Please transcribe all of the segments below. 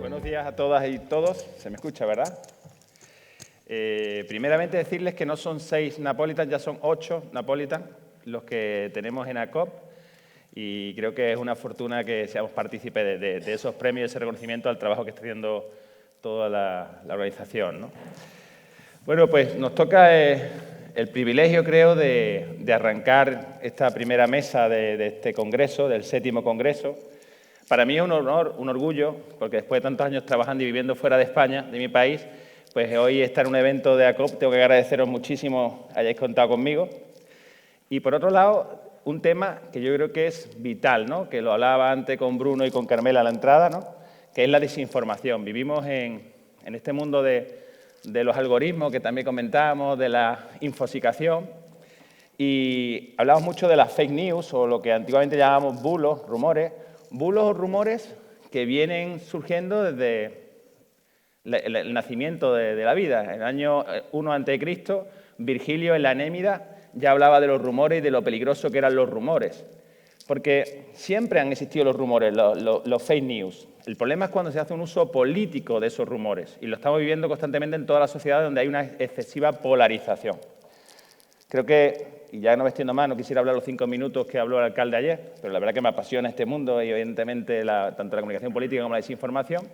Buenos días a todas y todos. Se me escucha, ¿verdad? Primeramente decirles que no son 6 Napolitan, ya son 8 Napolitan los que tenemos en ACOP, y creo que es una fortuna que seamos partícipes de esos premios y ese reconocimiento al trabajo que está haciendo toda la organización, ¿no? Bueno, pues nos toca el privilegio, creo, de arrancar esta primera mesa de este congreso, del 7º Congreso. Para mí es un honor, un orgullo, porque después de tantos años trabajando y viviendo fuera de España, de mi país, pues hoy estar en un evento de ACOP, tengo que agradeceros muchísimo hayáis contado conmigo. Y por otro lado, un tema que yo creo que es vital, ¿no? Que lo hablaba antes con Bruno y con Carmela a la entrada, ¿no? Que es la desinformación. Vivimos en este mundo de los algoritmos que también comentábamos, de la infosicación, y hablamos mucho de las fake news, o lo que antiguamente llamábamos bulos, rumores o rumores que vienen surgiendo desde el nacimiento de la vida. En el año 1 a.C., Virgilio en la Enémida ya hablaba de los rumores y de lo peligroso que eran los rumores. Porque siempre han existido los rumores, los fake news. El problema es cuando se hace un uso político de esos rumores. Y lo estamos viviendo constantemente en toda la sociedad, donde hay una excesiva polarización. Creo que, y ya no me extiendo más, no quisiera hablar los 5 minutos que habló el alcalde ayer, pero la verdad que me apasiona este mundo y evidentemente tanto la comunicación política como la desinformación.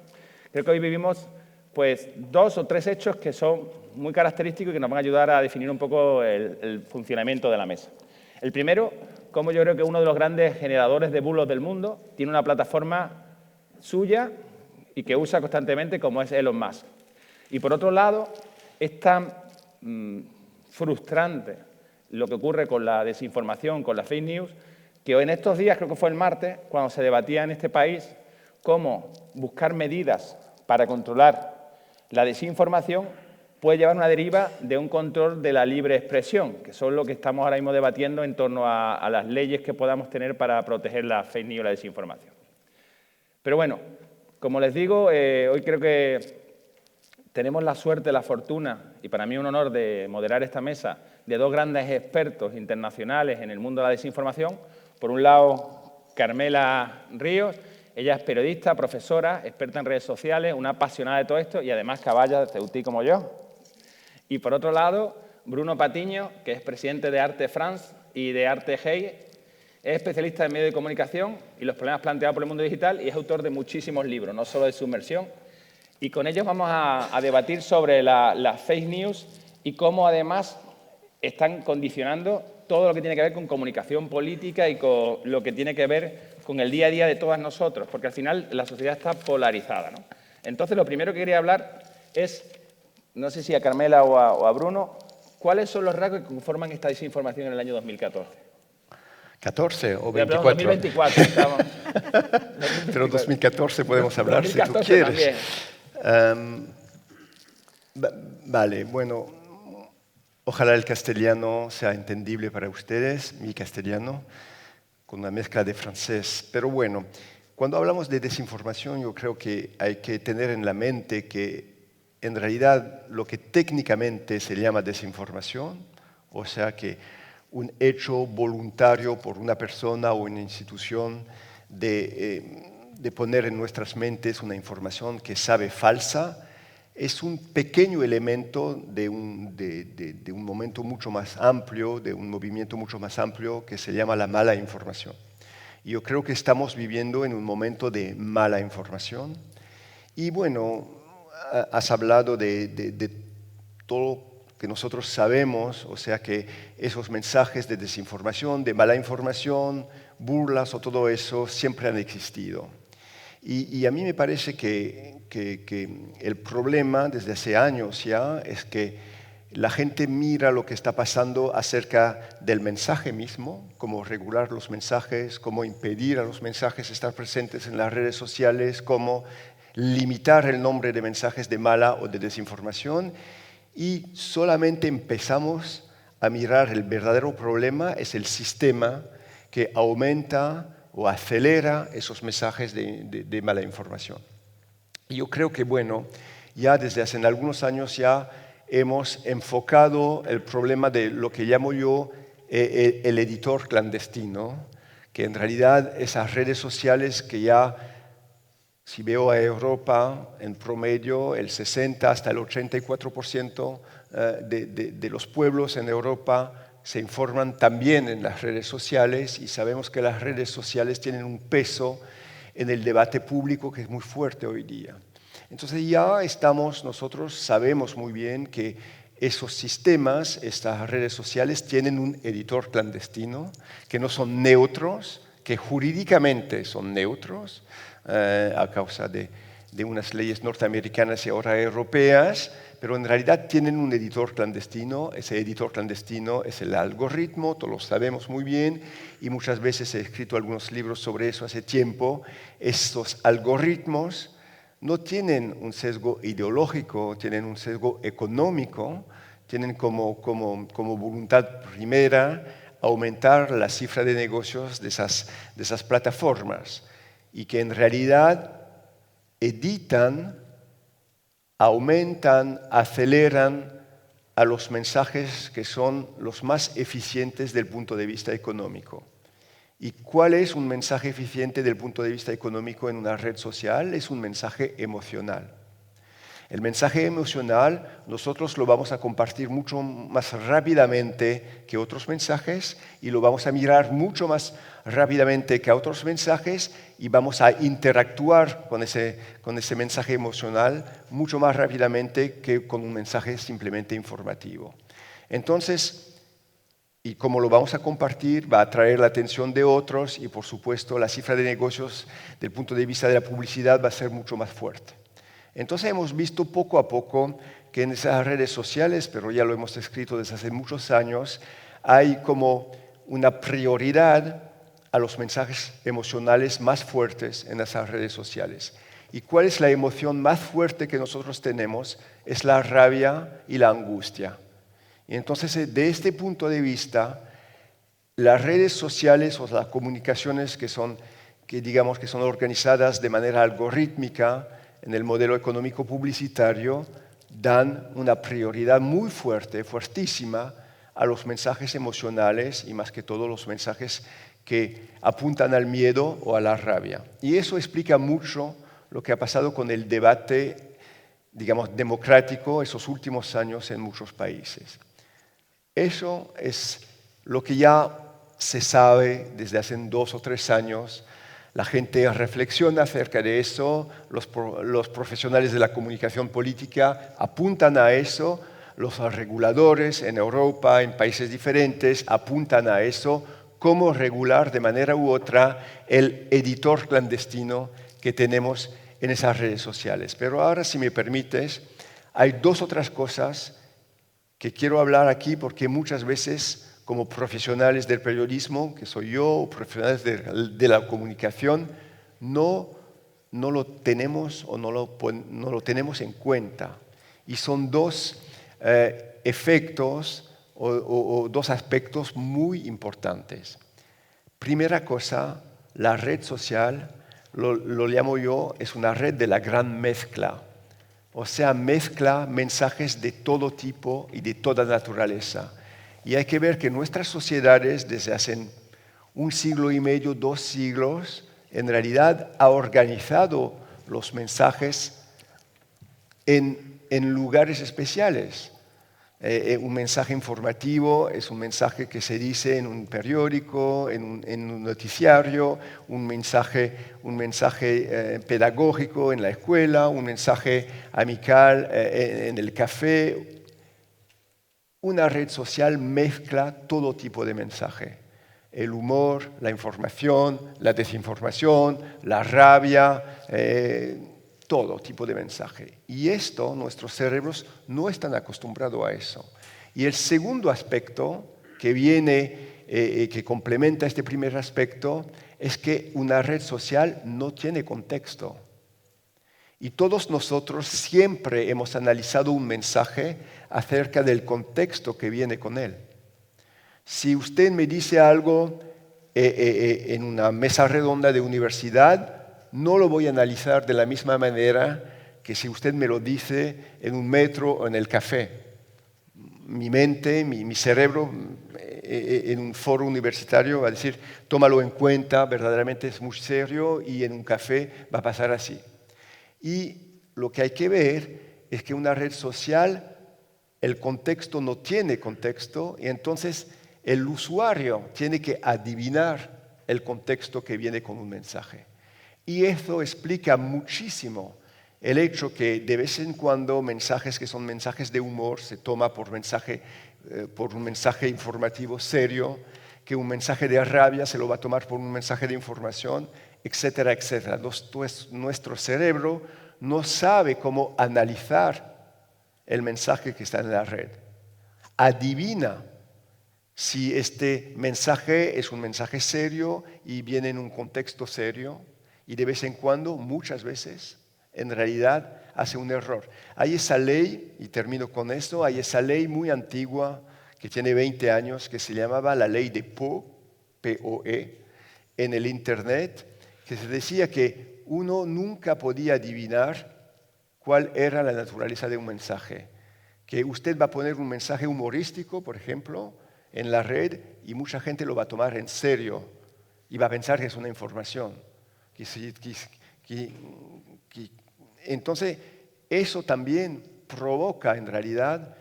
Creo que hoy vivimos pues 2 o 3 hechos que son muy característicos y que nos van a ayudar a definir un poco el funcionamiento de la mesa. El primero, como yo creo que uno de los grandes generadores de bulos del mundo tiene una plataforma suya y que usa constantemente, como es Elon Musk. Y por otro lado, es tan frustrante lo que ocurre con la desinformación, con la fake news, que hoy en estos días, creo que fue el martes, cuando se debatía en este país cómo buscar medidas para controlar la desinformación, puede llevar una deriva de un control de la libre expresión, que son lo que estamos ahora mismo debatiendo en torno a las leyes que podamos tener para proteger la fake news y la desinformación. Pero bueno, como les digo, hoy creo que tenemos la suerte, la fortuna, y para mí un honor de moderar esta mesa, de 2 grandes expertos internacionales en el mundo de la desinformación. Por un lado, Carmela Ríos. Ella es periodista, profesora, experta en redes sociales, una apasionada de todo esto y además caballa de Ceutí como yo. Y por otro lado, Bruno Patiño, que es presidente de Arte France y de Arte Hey, es especialista en medios de comunicación y los problemas planteados por el mundo digital y es autor de muchísimos libros, no solo de submersión. Y con ellos vamos a debatir sobre las fake news y cómo además están condicionando todo lo que tiene que ver con comunicación política y con lo que tiene que ver con el día a día de todas nosotros, porque al final la sociedad está polarizada, ¿no? Entonces, lo primero que quería hablar es, no sé si a Carmela o a Bruno, ¿cuáles son los rasgos que conforman esta desinformación en el año 2014? 14 o 24. 2024, estamos. 2024. Pero 2014 podemos hablar 2014 si tú quieres. Vale, bueno, ojalá el castellano sea entendible para ustedes, mi castellano, con una mezcla de francés. Pero bueno, cuando hablamos de desinformación, yo creo que hay que tener en la mente que en realidad lo que técnicamente se llama desinformación, o sea que un hecho voluntario por una persona o una institución de poner en nuestras mentes una información que sabe falsa, es un pequeño elemento de un momento mucho más amplio, de un movimiento mucho más amplio que se llama la mala información. Y yo creo que estamos viviendo en un momento de mala información. Y bueno, has hablado de todo que nosotros sabemos, o sea que esos mensajes de desinformación, de mala información, burlas o todo eso siempre han existido. Y a mí me parece que el problema desde hace años ya es que la gente mira lo que está pasando acerca del mensaje mismo, cómo regular los mensajes, cómo impedir a los mensajes estar presentes en las redes sociales, cómo limitar el nombre de mensajes de mala o de desinformación, y solamente empezamos a mirar el verdadero problema, es el sistema que aumenta o acelera esos mensajes de mala información. Y yo creo que, bueno, ya desde hace algunos años ya hemos enfocado el problema de lo que llamo yo el editor clandestino, que en realidad esas redes sociales que ya, si veo a Europa, en promedio el 60 hasta el 84% de los pueblos en Europa se informan también en las redes sociales, y sabemos que las redes sociales tienen un peso en el debate público que es muy fuerte hoy día. Entonces ya nosotros sabemos muy bien que esos sistemas, estas redes sociales, tienen un editor clandestino, que no son neutros, que jurídicamente son neutros, a causa de unas leyes norteamericanas y ahora europeas, pero en realidad tienen un editor clandestino. Ese editor clandestino es el algoritmo, todos lo sabemos muy bien, y muchas veces he escrito algunos libros sobre eso hace tiempo. Estos algoritmos no tienen un sesgo ideológico, tienen un sesgo económico, tienen como voluntad primera aumentar la cifra de negocios de esas plataformas, y que en realidad editan, aumentan, aceleran a los mensajes que son los más eficientes del punto de vista económico. ¿Y cuál es un mensaje eficiente del punto de vista económico en una red social? Es un mensaje emocional. El mensaje emocional nosotros lo vamos a compartir mucho más rápidamente que otros mensajes, y lo vamos a mirar mucho más rápidamente que otros mensajes, y vamos a interactuar con ese mensaje emocional mucho más rápidamente que con un mensaje simplemente informativo. Entonces, y como lo vamos a compartir, va a atraer la atención de otros, y por supuesto la cifra de negocios del punto de vista de la publicidad va a ser mucho más fuerte. Entonces hemos visto poco a poco que en esas redes sociales, pero ya lo hemos escrito desde hace muchos años, hay como una prioridad a los mensajes emocionales más fuertes en esas redes sociales. ¿Y cuál es la emoción más fuerte que nosotros tenemos? Es la rabia y la angustia. Y entonces, de este punto de vista, las redes sociales o las comunicaciones que son organizadas de manera algorítmica en el modelo económico publicitario, dan una prioridad muy fuerte, fuertísima, a los mensajes emocionales, y más que todo los mensajes que apuntan al miedo o a la rabia. Y eso explica mucho lo que ha pasado con el debate, democrático esos últimos años en muchos países. Eso es lo que ya se sabe desde hace 2 o 3 años. La gente reflexiona acerca de eso, los profesionales de la comunicación política apuntan a eso, los reguladores en Europa, en países diferentes, apuntan a eso, cómo regular de manera u otra el editor clandestino que tenemos en esas redes sociales. Pero ahora, si me permites, hay 2 otras cosas que quiero hablar aquí, porque muchas veces, como profesionales del periodismo, que soy yo, o profesionales de la comunicación, no lo tenemos o no lo tenemos en cuenta. Y son 2 efectos o 2 aspectos muy importantes. Primera cosa, la red social, lo llamo yo, es una red de la gran mezcla. O sea, mezcla mensajes de todo tipo y de toda naturaleza. Y hay que ver que nuestras sociedades, desde hace 1 siglo y medio, 2 siglos, en realidad ha organizado los mensajes en lugares especiales. Un mensaje informativo es un mensaje que se dice en un periódico, en un noticiario, un mensaje pedagógico en la escuela, un mensaje amical en el café. Una red social mezcla todo tipo de mensaje. El humor, la información, la desinformación, la rabia, todo tipo de mensaje. Y esto, nuestros cerebros no están acostumbrados a eso. Y el segundo aspecto que viene, que complementa este primer aspecto, es que una red social no tiene contexto. Y todos nosotros siempre hemos analizado un mensaje acerca del contexto que viene con él. Si usted me dice algo en una mesa redonda de universidad, no lo voy a analizar de la misma manera que si usted me lo dice en un metro o en el café. Mi mente, mi cerebro en un foro universitario va a decir, tómalo en cuenta, verdaderamente es muy serio y en un café va a pasar así. Y lo que hay que ver es que una red social, el contexto no tiene contexto y entonces el usuario tiene que adivinar el contexto que viene con un mensaje. Y eso explica muchísimo el hecho que de vez en cuando mensajes que son mensajes de humor se toma por un mensaje informativo serio, que un mensaje de rabia se lo va a tomar por un mensaje de información, etcétera, etcétera. Nuestro cerebro no sabe cómo analizar el mensaje que está en la red. Adivina si este mensaje es un mensaje serio y viene en un contexto serio, y de vez en cuando, muchas veces, en realidad hace un error. Hay esa ley, y termino con esto, hay esa ley muy antigua que tiene 20 años que se llamaba la ley de Poe, P-O-E, en el Internet, que se decía que uno nunca podía adivinar cuál era la naturaleza de un mensaje. Que usted va a poner un mensaje humorístico, por ejemplo, en la red y mucha gente lo va a tomar en serio y va a pensar que es una información. Entonces, eso también provoca en realidad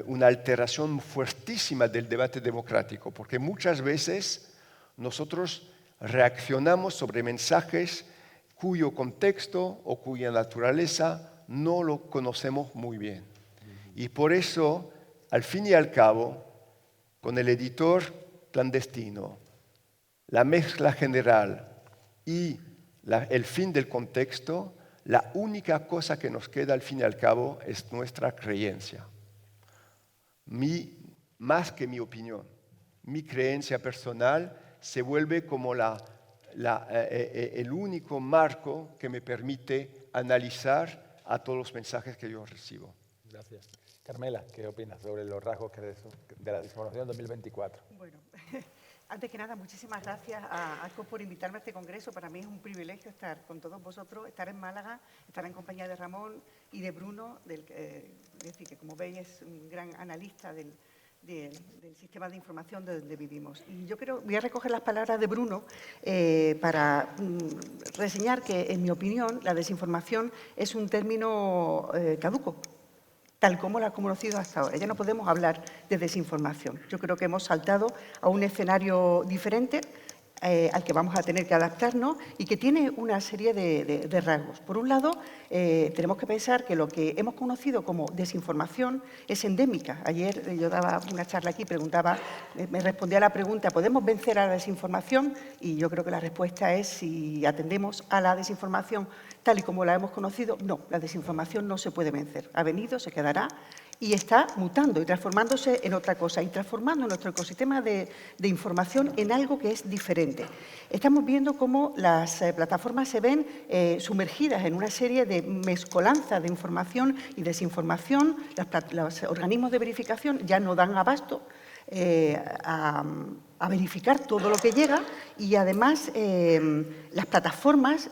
una alteración fuertísima del debate democrático, porque muchas veces nosotros reaccionamos sobre mensajes cuyo contexto o cuya naturaleza no lo conocemos muy bien. Y por eso, al fin y al cabo, con el editor clandestino, la mezcla general y el fin del contexto, la única cosa que nos queda al fin y al cabo es nuestra creencia. Más que mi opinión, mi creencia personal se vuelve como el único marco que me permite analizar a todos los mensajes que yo recibo. Gracias. Carmela, ¿qué opinas sobre los rasgos de la desinformación 2024? Bueno, antes que nada, muchísimas gracias a ACOP por invitarme a este congreso. Para mí es un privilegio estar con todos vosotros, estar en Málaga, estar en compañía de Ramón y de Bruno, es decir, que como veis es un gran analista del sistema de información de donde vivimos. Y yo voy a recoger las palabras de Bruno para reseñar que, en mi opinión, la desinformación es un término caduco, tal como la ha conocido hasta ahora. Ya no podemos hablar de desinformación. Yo creo que hemos saltado a un escenario diferente al que vamos a tener que adaptarnos y que tiene una serie de rasgos. Por un lado, tenemos que pensar que lo que hemos conocido como desinformación es endémica. Ayer yo daba una charla aquí, me respondía a la pregunta, ¿podemos vencer a la desinformación? Y yo creo que la respuesta es, si atendemos a la desinformación tal y como la hemos conocido, no, la desinformación no se puede vencer. Ha venido, se quedará y está mutando y transformándose en otra cosa y transformando nuestro ecosistema de información en algo que es diferente. Estamos viendo cómo las plataformas se ven sumergidas en una serie de mezcolanzas de información y desinformación. Los organismos de verificación ya no dan abasto a verificar todo lo que llega y además las plataformas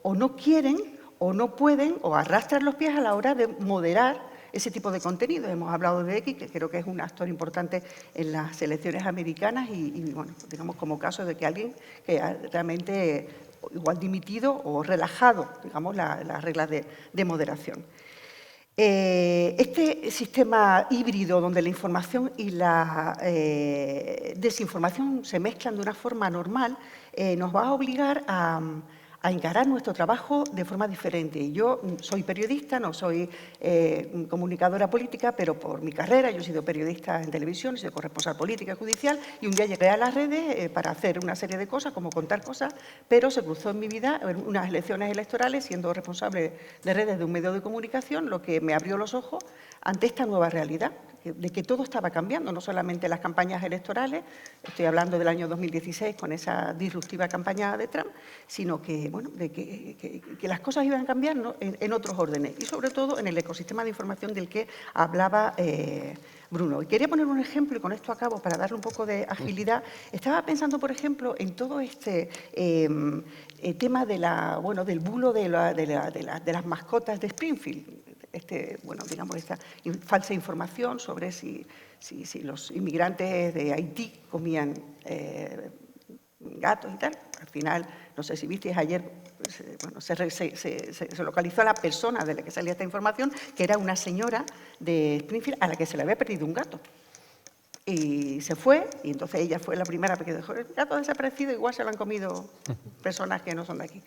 o no quieren o no pueden o arrastran los pies a la hora de moderar ese tipo de contenido. Hemos hablado de X, que creo que es un actor importante en las elecciones americanas y bueno, digamos como caso de que alguien que ha realmente igual dimitido o relajado, digamos, las reglas de moderación. Este sistema híbrido donde la información y la desinformación se mezclan de una forma normal nos va a obligar a encarar nuestro trabajo de forma diferente. Yo soy periodista, no soy comunicadora política, pero por mi carrera yo he sido periodista en televisión, he sido corresponsal política y judicial, y un día llegué a las redes para hacer una serie de cosas, como contar cosas, pero se cruzó en mi vida en unas elecciones electorales, siendo responsable de redes de un medio de comunicación, lo que me abrió los ojos ante esta nueva realidad, de que todo estaba cambiando, no solamente las campañas electorales, estoy hablando del año 2016 con esa disruptiva campaña de Trump, sino que, bueno, de que las cosas iban cambiando en otros órdenes y sobre todo en el ecosistema de información del que hablaba Bruno. Y quería poner un ejemplo, y con esto acabo para darle un poco de agilidad. Estaba pensando, por ejemplo, en todo este tema del bulo de las mascotas de Springfield. bueno, digamos, esta falsa información sobre si los inmigrantes de Haití comían gatos y tal. Al final, no sé si visteis ayer, pues, bueno, se localizó a la persona de la que salía esta información, que era una señora de Springfield a la que se le había perdido un gato. Y se fue, y entonces ella fue la primera que dejó el gato desaparecido, igual se lo han comido personas que no son de aquí.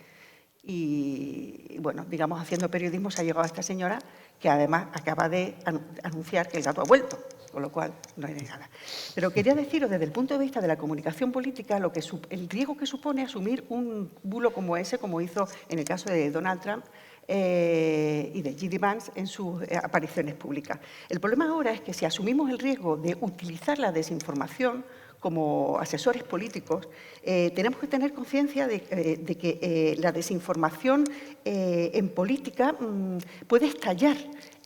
Y bueno, digamos, haciendo periodismo se ha llegado a esta señora, que además acaba de anunciar que el gato ha vuelto, con lo cual no hay nada. Pero quería deciros, desde el punto de vista de la comunicación política, el riesgo que supone asumir un bulo como ese, como hizo en el caso de Donald Trump, y de J.D. Vance en sus apariciones públicas. El problema ahora es que si asumimos el riesgo de utilizar la desinformación como asesores políticos, tenemos que tener conciencia de que la desinformación en política puede estallar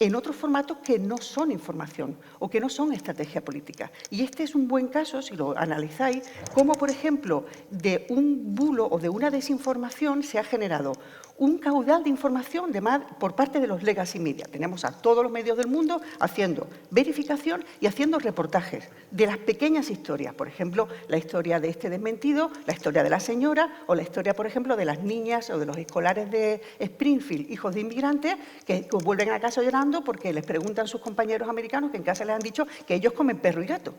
en otros formatos que no son información o que no son estrategia política. Y este es un buen caso, si lo analizáis, como, por ejemplo, de un bulo o de una desinformación se ha generado un caudal de información por parte de los legacy media. Tenemos a todos los medios del mundo haciendo verificación y haciendo reportajes de las pequeñas historias. Por ejemplo, la historia de este desmentido, la historia de la señora o la historia, por ejemplo, de las niñas o de los escolares de Springfield, hijos de inmigrantes, que vuelven a casa llorando porque les preguntan sus compañeros americanos que en casa les han dicho que ellos comen perro y gato.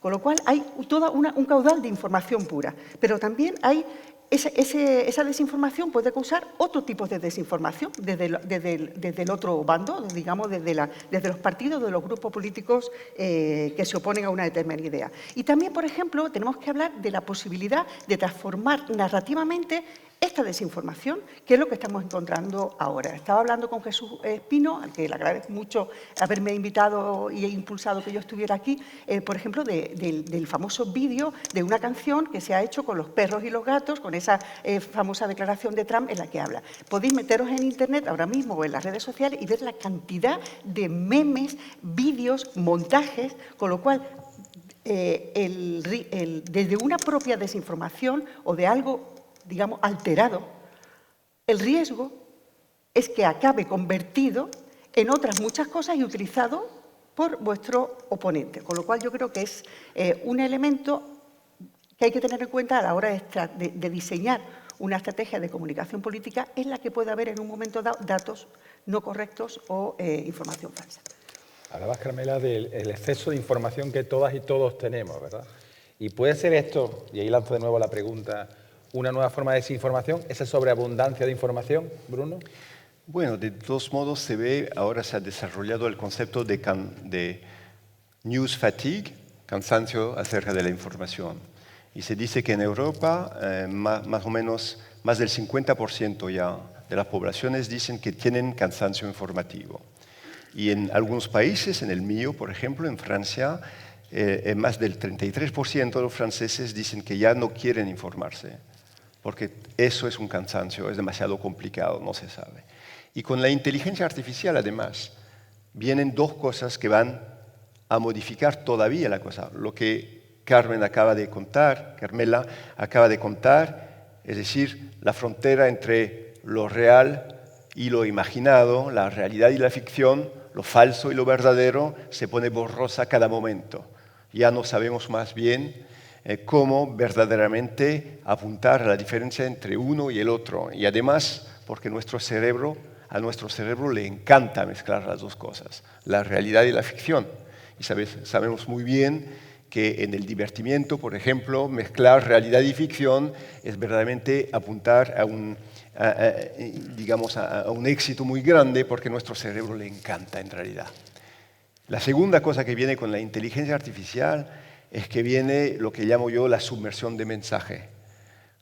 Con lo cual hay todo un caudal de información pura. Pero también hay esa desinformación puede causar otro tipo de desinformación desde el otro bando, digamos, desde los partidos, de los grupos políticos que se oponen a una determinada idea. Y también, por ejemplo, tenemos que hablar de la posibilidad de transformar narrativamente esta desinformación, que es lo que estamos encontrando ahora. Estaba hablando con Jesús Espino, al que le agradezco mucho haberme invitado y impulsado que yo estuviera aquí, por ejemplo, del famoso vídeo de una canción que se ha hecho con los perros y los gatos, con esa famosa declaración de Trump en la que habla. Podéis meteros en Internet ahora mismo o en las redes sociales y ver la cantidad de memes, vídeos, montajes, con lo cual desde una propia desinformación o de algo, digamos, alterado, el riesgo es que acabe convertido en otras muchas cosas y utilizado por vuestro oponente. Con lo cual yo creo que es un elemento que hay que tener en cuenta a la hora de diseñar una estrategia de comunicación política en la que puede haber en un momento dado datos no correctos o información falsa. Hablabas, Carmela, del exceso de información que todas y todos tenemos, ¿verdad? Y puede ser esto, y ahí lanzo de nuevo la pregunta, una nueva forma de desinformación, esa sobreabundancia de información, Bruno. Bueno, de todos modos se ve, ahora se ha desarrollado el concepto de news fatigue, cansancio acerca de la información. Y se dice que en Europa más o menos más del 50% ya de las poblaciones dicen que tienen cansancio informativo. Y en algunos países, en el mío, por ejemplo, en Francia, más del 33% de los franceses dicen que ya no quieren informarse, porque eso es un cansancio, es demasiado complicado, no se sabe. Y con la inteligencia artificial, además, vienen dos cosas que van a modificar todavía la cosa. Lo que Carmela acaba de contar, es decir, la frontera entre lo real y lo imaginado, la realidad y la ficción, lo falso y lo verdadero, se pone borrosa cada momento. Ya no sabemos más bien cómo verdaderamente apuntar a la diferencia entre uno y el otro. Y además, porque a nuestro cerebro le encanta mezclar las dos cosas, la realidad y la ficción. Y sabemos muy bien que en el divertimiento, por ejemplo, mezclar realidad y ficción es verdaderamente apuntar a un éxito muy grande, porque a nuestro cerebro le encanta en realidad. La segunda cosa que viene con la inteligencia artificial es que viene lo que llamo yo la submersión de mensaje.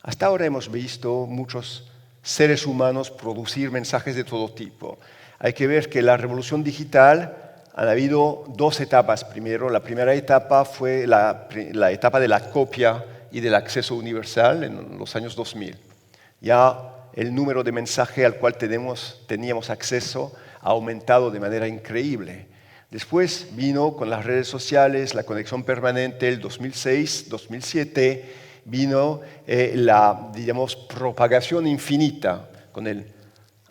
Hasta ahora hemos visto muchos seres humanos producir mensajes de todo tipo. Hay que ver que la revolución digital han habido dos etapas. Primero, la primera etapa fue la etapa de la copia y del acceso universal en los años 2000. Ya el número de mensajes al cual teníamos acceso ha aumentado de manera increíble. Después vino con las redes sociales, la conexión permanente, el 2006, 2007, vino la, propagación infinita con el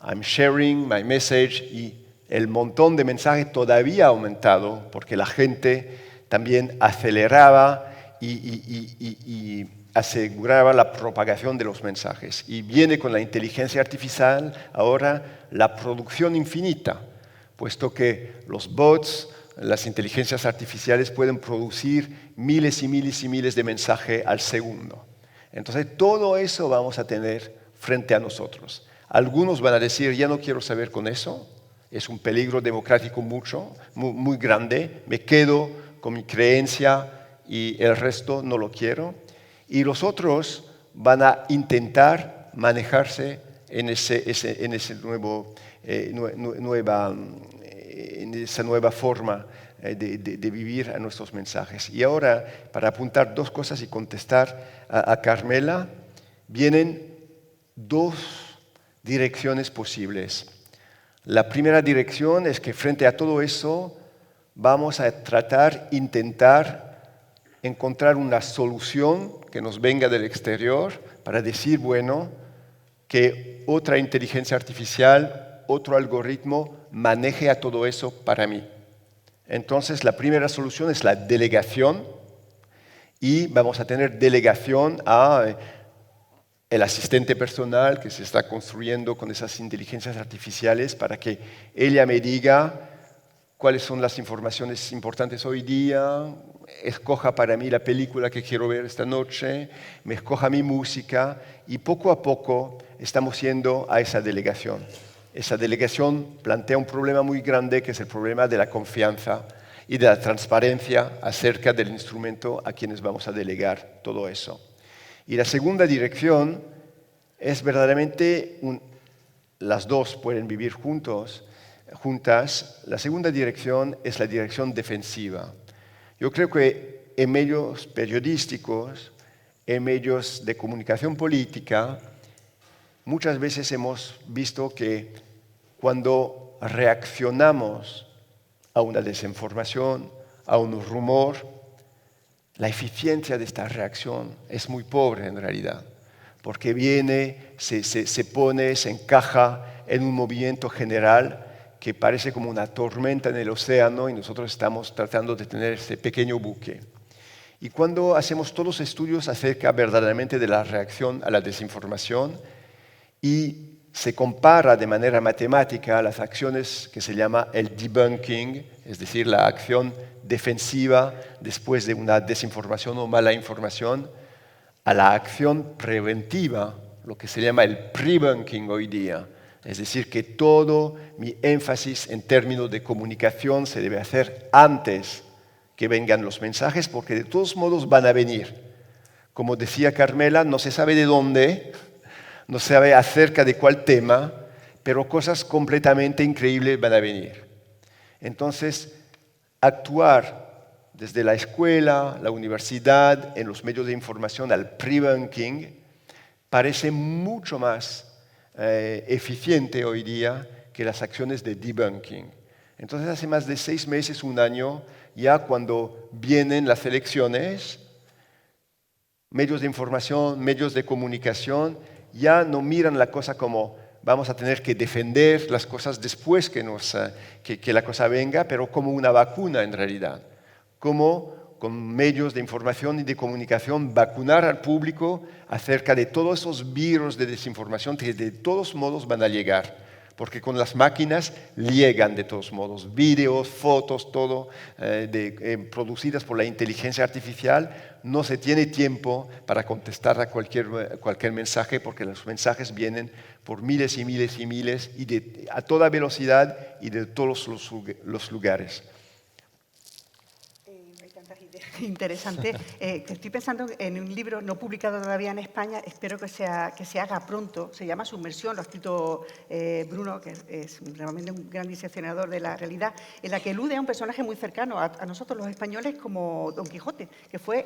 I'm sharing my message y el montón de mensajes todavía ha aumentado porque la gente también aceleraba y aseguraba la propagación de los mensajes. Y viene con la inteligencia artificial ahora la producción infinita, puesto que los bots, las inteligencias artificiales pueden producir miles y miles y miles de mensajes al segundo. Entonces, todo eso vamos a tener frente a nosotros. Algunos van a decir, ya no quiero saber con eso, es un peligro democrático muy grande, me quedo con mi creencia y el resto no lo quiero. Y los otros van a intentar manejarse en esa nueva forma de vivir a nuestros mensajes. Y ahora, para apuntar dos cosas y contestar a Carmela, vienen dos direcciones posibles. La primera dirección es que frente a todo eso vamos a intentar encontrar una solución que nos venga del exterior para decir, bueno, que otra inteligencia artificial, otro algoritmo maneje a todo eso para mí. Entonces, la primera solución es la delegación y vamos a tener delegación a el asistente personal que se está construyendo con esas inteligencias artificiales para que ella me diga cuáles son las informaciones importantes hoy día, escoja para mí la película que quiero ver esta noche, me escoja mi música y poco a poco estamos yendo a esa delegación. Esa delegación plantea un problema muy grande que es el problema de la confianza y de la transparencia acerca del instrumento a quienes vamos a delegar todo eso. Y la segunda dirección es verdaderamente, las dos pueden vivir juntas. La segunda dirección es la dirección defensiva. Yo creo que en medios periodísticos, en medios de comunicación política, muchas veces hemos visto que cuando reaccionamos a una desinformación, a un rumor, la eficiencia de esta reacción es muy pobre en realidad, porque viene, se pone, se encaja en un movimiento general que parece como una tormenta en el océano y nosotros estamos tratando de tener este pequeño buque. Y cuando hacemos todos los estudios acerca verdaderamente de la reacción a la desinformación y se compara de manera matemática las acciones que se llama el debunking, es decir, la acción defensiva después de una desinformación o mala información, a la acción preventiva, lo que se llama el prebunking hoy día. Es decir, que todo mi énfasis en términos de comunicación se debe hacer antes que vengan los mensajes, porque de todos modos van a venir. Como decía Carmela, no se sabe de dónde, no se sabe acerca de cuál tema, pero cosas completamente increíbles van a venir. Entonces, actuar desde la escuela, la universidad, en los medios de información al prebunking, parece mucho más eficiente hoy día que las acciones de debunking. Entonces, hace más de 6 meses, un año, ya cuando vienen las elecciones, medios de información, medios de comunicación, ya no miran la cosa como vamos a tener que defender las cosas después que la cosa venga, pero como una vacuna en realidad. Como con medios de información y de comunicación vacunar al público acerca de todos esos virus de desinformación que de todos modos van a llegar. Porque con las máquinas llegan de todos modos, vídeos, fotos, todo producidas por la inteligencia artificial. No se tiene tiempo para contestar a cualquier mensaje porque los mensajes vienen por miles y miles y miles y a toda velocidad y de todos los lugares. Interesante. Estoy pensando en un libro no publicado todavía en España, espero que se haga pronto, se llama Submersión, lo ha escrito Bruno, que es realmente un gran diseccionador de la realidad, en la que elude a un personaje muy cercano a nosotros los españoles como Don Quijote, que fue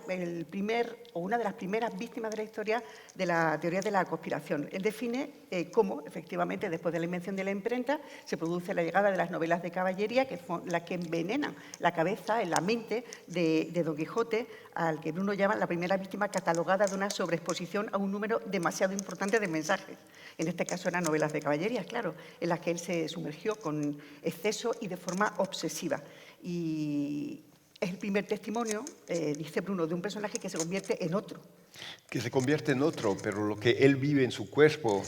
el primer o una de las primeras víctimas de la historia de la teoría de la conspiración. Él define cómo, efectivamente, después de la invención de la imprenta, se produce la llegada de las novelas de caballería, que son las que envenenan la cabeza, en la mente de de Don Quijote, al que Bruno llama la primera víctima catalogada de una sobreexposición a un número demasiado importante de mensajes. En este caso eran novelas de caballerías, claro, en las que él se sumergió con exceso y de forma obsesiva. Y es el primer testimonio, dice Bruno, de un personaje que se convierte en otro. Que se convierte en otro, pero lo que él vive en su cuerpo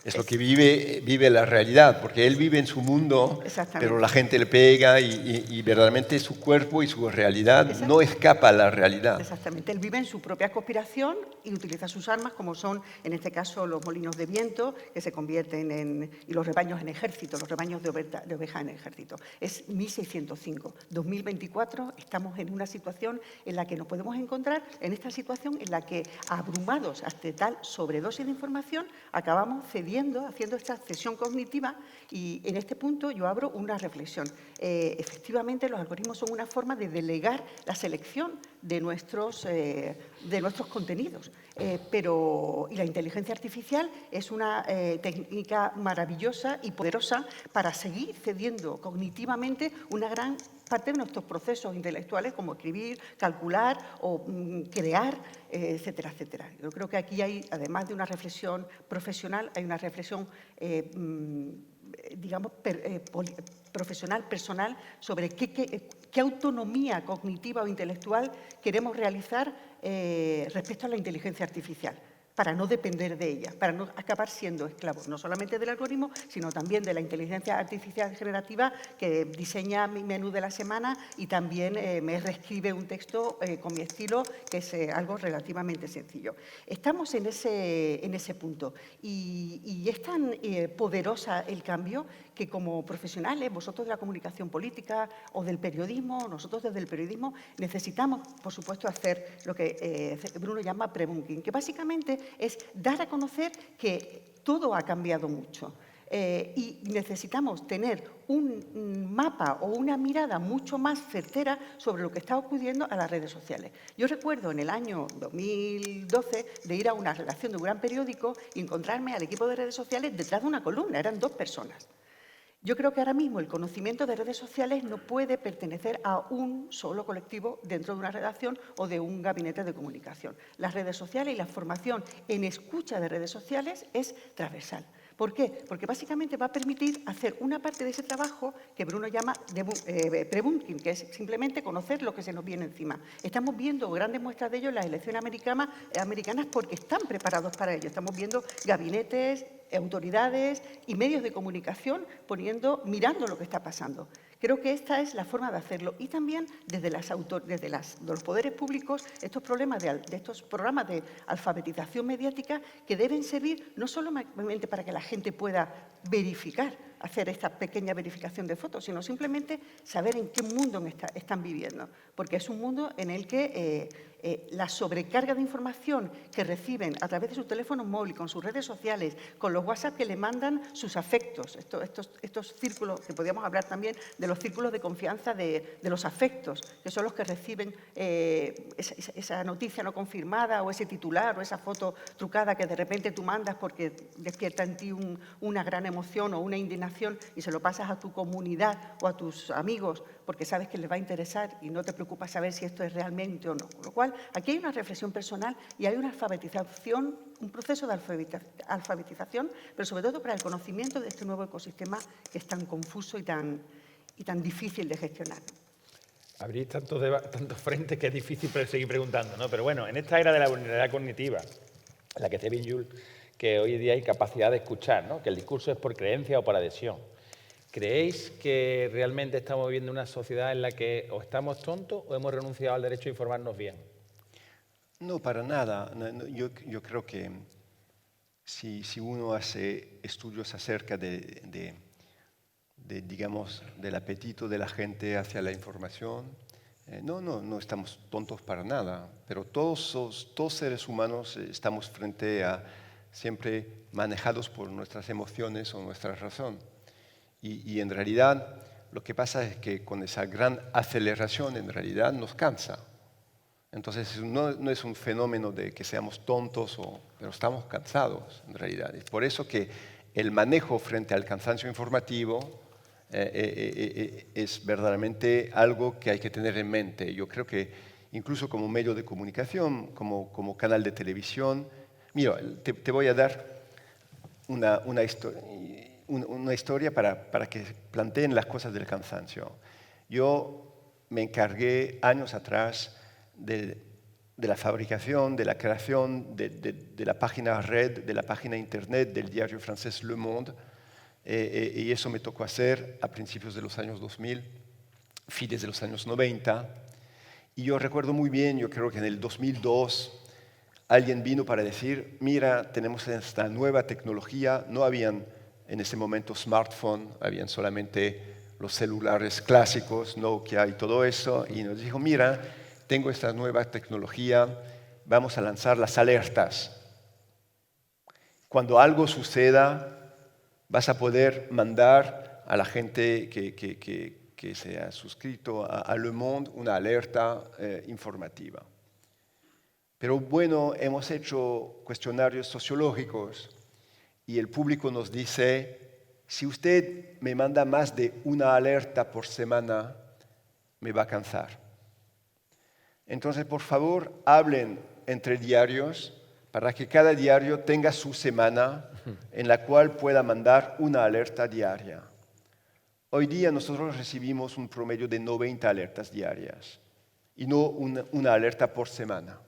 es lo que vive la realidad, porque él vive en su mundo, pero la gente le pega y verdaderamente su cuerpo y su realidad no escapa a la realidad. Exactamente, él vive en su propia conspiración y utiliza sus armas, como son, en este caso, los molinos de viento, que se convierten y los rebaños en ejército, los rebaños de ovejas en ejército. Es 1605, 2024, estamos en una situación en la que nos podemos encontrar, en esta situación en la que, abrumados hasta tal sobredosis de información, acabamos cediendo, haciendo esta cesión cognitiva, y en este punto yo abro una reflexión. Efectivamente, los algoritmos son una forma de delegar la selección de nuestros contenidos, y la inteligencia artificial es una técnica maravillosa y poderosa para seguir cediendo cognitivamente una gran parte de nuestros procesos intelectuales, como escribir, calcular o crear, etcétera, etcétera. Yo creo que aquí hay, además de una reflexión profesional, hay una reflexión, digamos, profesional, personal, sobre qué autonomía cognitiva o intelectual queremos realizar respecto a la inteligencia artificial, para no depender de ella, para no acabar siendo esclavos, no solamente del algoritmo, sino también de la inteligencia artificial generativa que diseña mi menú de la semana y también me reescribe un texto con mi estilo, que es algo relativamente sencillo. Estamos en ese punto y es tan poderosa el cambio que, como profesionales, vosotros de la comunicación política o del periodismo, nosotros desde el periodismo, necesitamos, por supuesto, hacer lo que Bruno llama prebunking, que básicamente es dar a conocer que todo ha cambiado mucho. Y necesitamos tener un mapa o una mirada mucho más certera sobre lo que está ocurriendo a las redes sociales. Yo recuerdo en el año 2012 de ir a una redacción de un gran periódico y encontrarme al equipo de redes sociales detrás de una columna, eran 2 personas. Yo creo que ahora mismo el conocimiento de redes sociales no puede pertenecer a un solo colectivo dentro de una redacción o de un gabinete de comunicación. Las redes sociales y la formación en escucha de redes sociales es transversal. ¿Por qué? Porque básicamente va a permitir hacer una parte de ese trabajo que Bruno llama prebunking, que es simplemente conocer lo que se nos viene encima. Estamos viendo grandes muestras de ello en las elecciones americanas porque están preparados para ello. Estamos viendo gabinetes, autoridades y medios de comunicación mirando lo que está pasando. Creo que esta es la forma de hacerlo. Y también desde los poderes públicos, estos programas de alfabetización mediática que deben servir no solamente para que la gente pueda verificar, hacer esta pequeña verificación de fotos, sino simplemente saber en qué mundo están viviendo. Porque es un mundo en el que la sobrecarga de información que reciben a través de su teléfono móvil, con sus redes sociales, con los WhatsApp que le mandan sus afectos, estos círculos, que podríamos hablar también de los círculos de confianza de los afectos, que son los que reciben esa noticia no confirmada o ese titular o esa foto trucada que de repente tú mandas porque despierta en ti una gran emoción o una indignación y se lo pasas a tu comunidad o a tus amigos porque sabes que les va a interesar y no te preocupa saber si esto es realmente o no. Con lo cual, aquí hay una reflexión personal y hay una alfabetización, un proceso de alfabetización, pero sobre todo para el conocimiento de este nuevo ecosistema que es tan confuso y tan difícil de gestionar. Abrís tantos frentes que es difícil seguir preguntando, ¿no? Pero bueno, en esta era de la vulnerabilidad cognitiva, en la que dice Jules, que hoy en día hay capacidad de escuchar, ¿no? Que el discurso es por creencia o por adhesión. ¿Creéis que realmente estamos viviendo una sociedad en la que o estamos tontos o hemos renunciado al derecho a informarnos bien? No, para nada. Yo creo que si uno hace estudios acerca digamos, del apetito de la gente hacia la información, no estamos tontos para nada, pero todos seres humanos estamos frente a siempre manejados por nuestras emociones o nuestra razón. Y en realidad lo que pasa es que con esa gran aceleración en realidad nos cansa. Entonces no es un fenómeno de que seamos tontos, pero estamos cansados en realidad. Es por eso que el manejo frente al cansancio informativo es verdaderamente algo que hay que tener en mente. Yo creo que incluso como medio de comunicación, como canal de televisión. Mira, te voy a dar una historia para que planteen las cosas del cansancio. Yo me encargué años atrás de la fabricación, de la creación de la página red, de la página internet del diario francés Le Monde, y eso me tocó hacer a principios de los años 2000, fines de los años 90. Y yo recuerdo muy bien, yo creo que en el 2002, alguien vino para decir, mira, tenemos esta nueva tecnología. No habían en ese momento smartphone, habían solamente los celulares clásicos, Nokia y todo eso. Y nos dijo, mira, tengo esta nueva tecnología, vamos a lanzar las alertas. Cuando algo suceda, vas a poder mandar a la gente que se ha suscrito a Le Monde una alerta informativa. Pero bueno, hemos hecho cuestionarios sociológicos y el público nos dice, si usted me manda más de una alerta por semana, me va a cansar. Entonces, por favor, hablen entre diarios para que cada diario tenga su semana en la cual pueda mandar una alerta diaria. Hoy día nosotros recibimos un promedio de 90 alertas diarias y no una alerta por semana.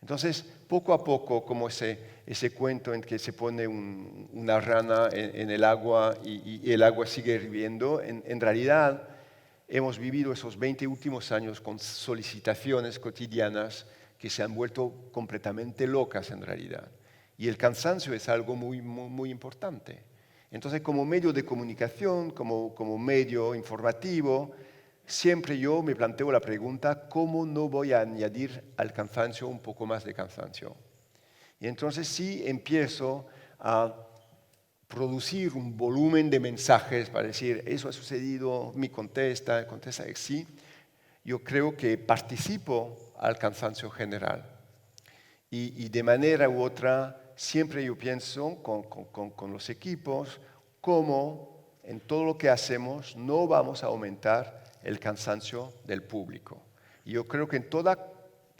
Entonces, poco a poco, como ese cuento en que se pone una rana en el agua y el agua sigue hirviendo, en realidad hemos vivido esos 20 últimos años con solicitaciones cotidianas que se han vuelto completamente locas en realidad. Y el cansancio es algo muy, muy, muy importante. Entonces, como medio de comunicación, como medio informativo, siempre yo me planteo la pregunta, ¿cómo no voy a añadir al cansancio un poco más de cansancio? Y entonces sí empiezo a producir un volumen de mensajes para decir, eso ha sucedido, me contesta sí. Yo creo que participo al cansancio general. Y de manera u otra, siempre yo pienso con los equipos, cómo en todo lo que hacemos no vamos a aumentar el cansancio del público. Y yo creo que en toda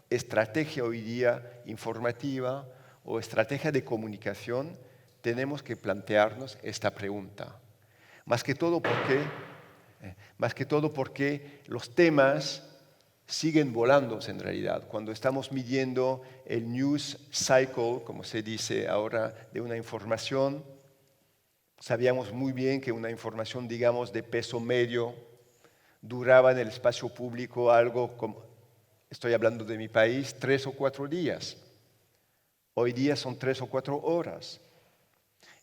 estrategia hoy día informativa o estrategia de comunicación tenemos que plantearnos esta pregunta. Más que todo porque los temas siguen volando en realidad. Cuando estamos midiendo el news cycle, como se dice ahora, de una información, sabíamos muy bien que una información, digamos, de peso medio, duraba en el espacio público algo como, estoy hablando de mi país, 3 o 4 días. Hoy día son 3 o 4 horas.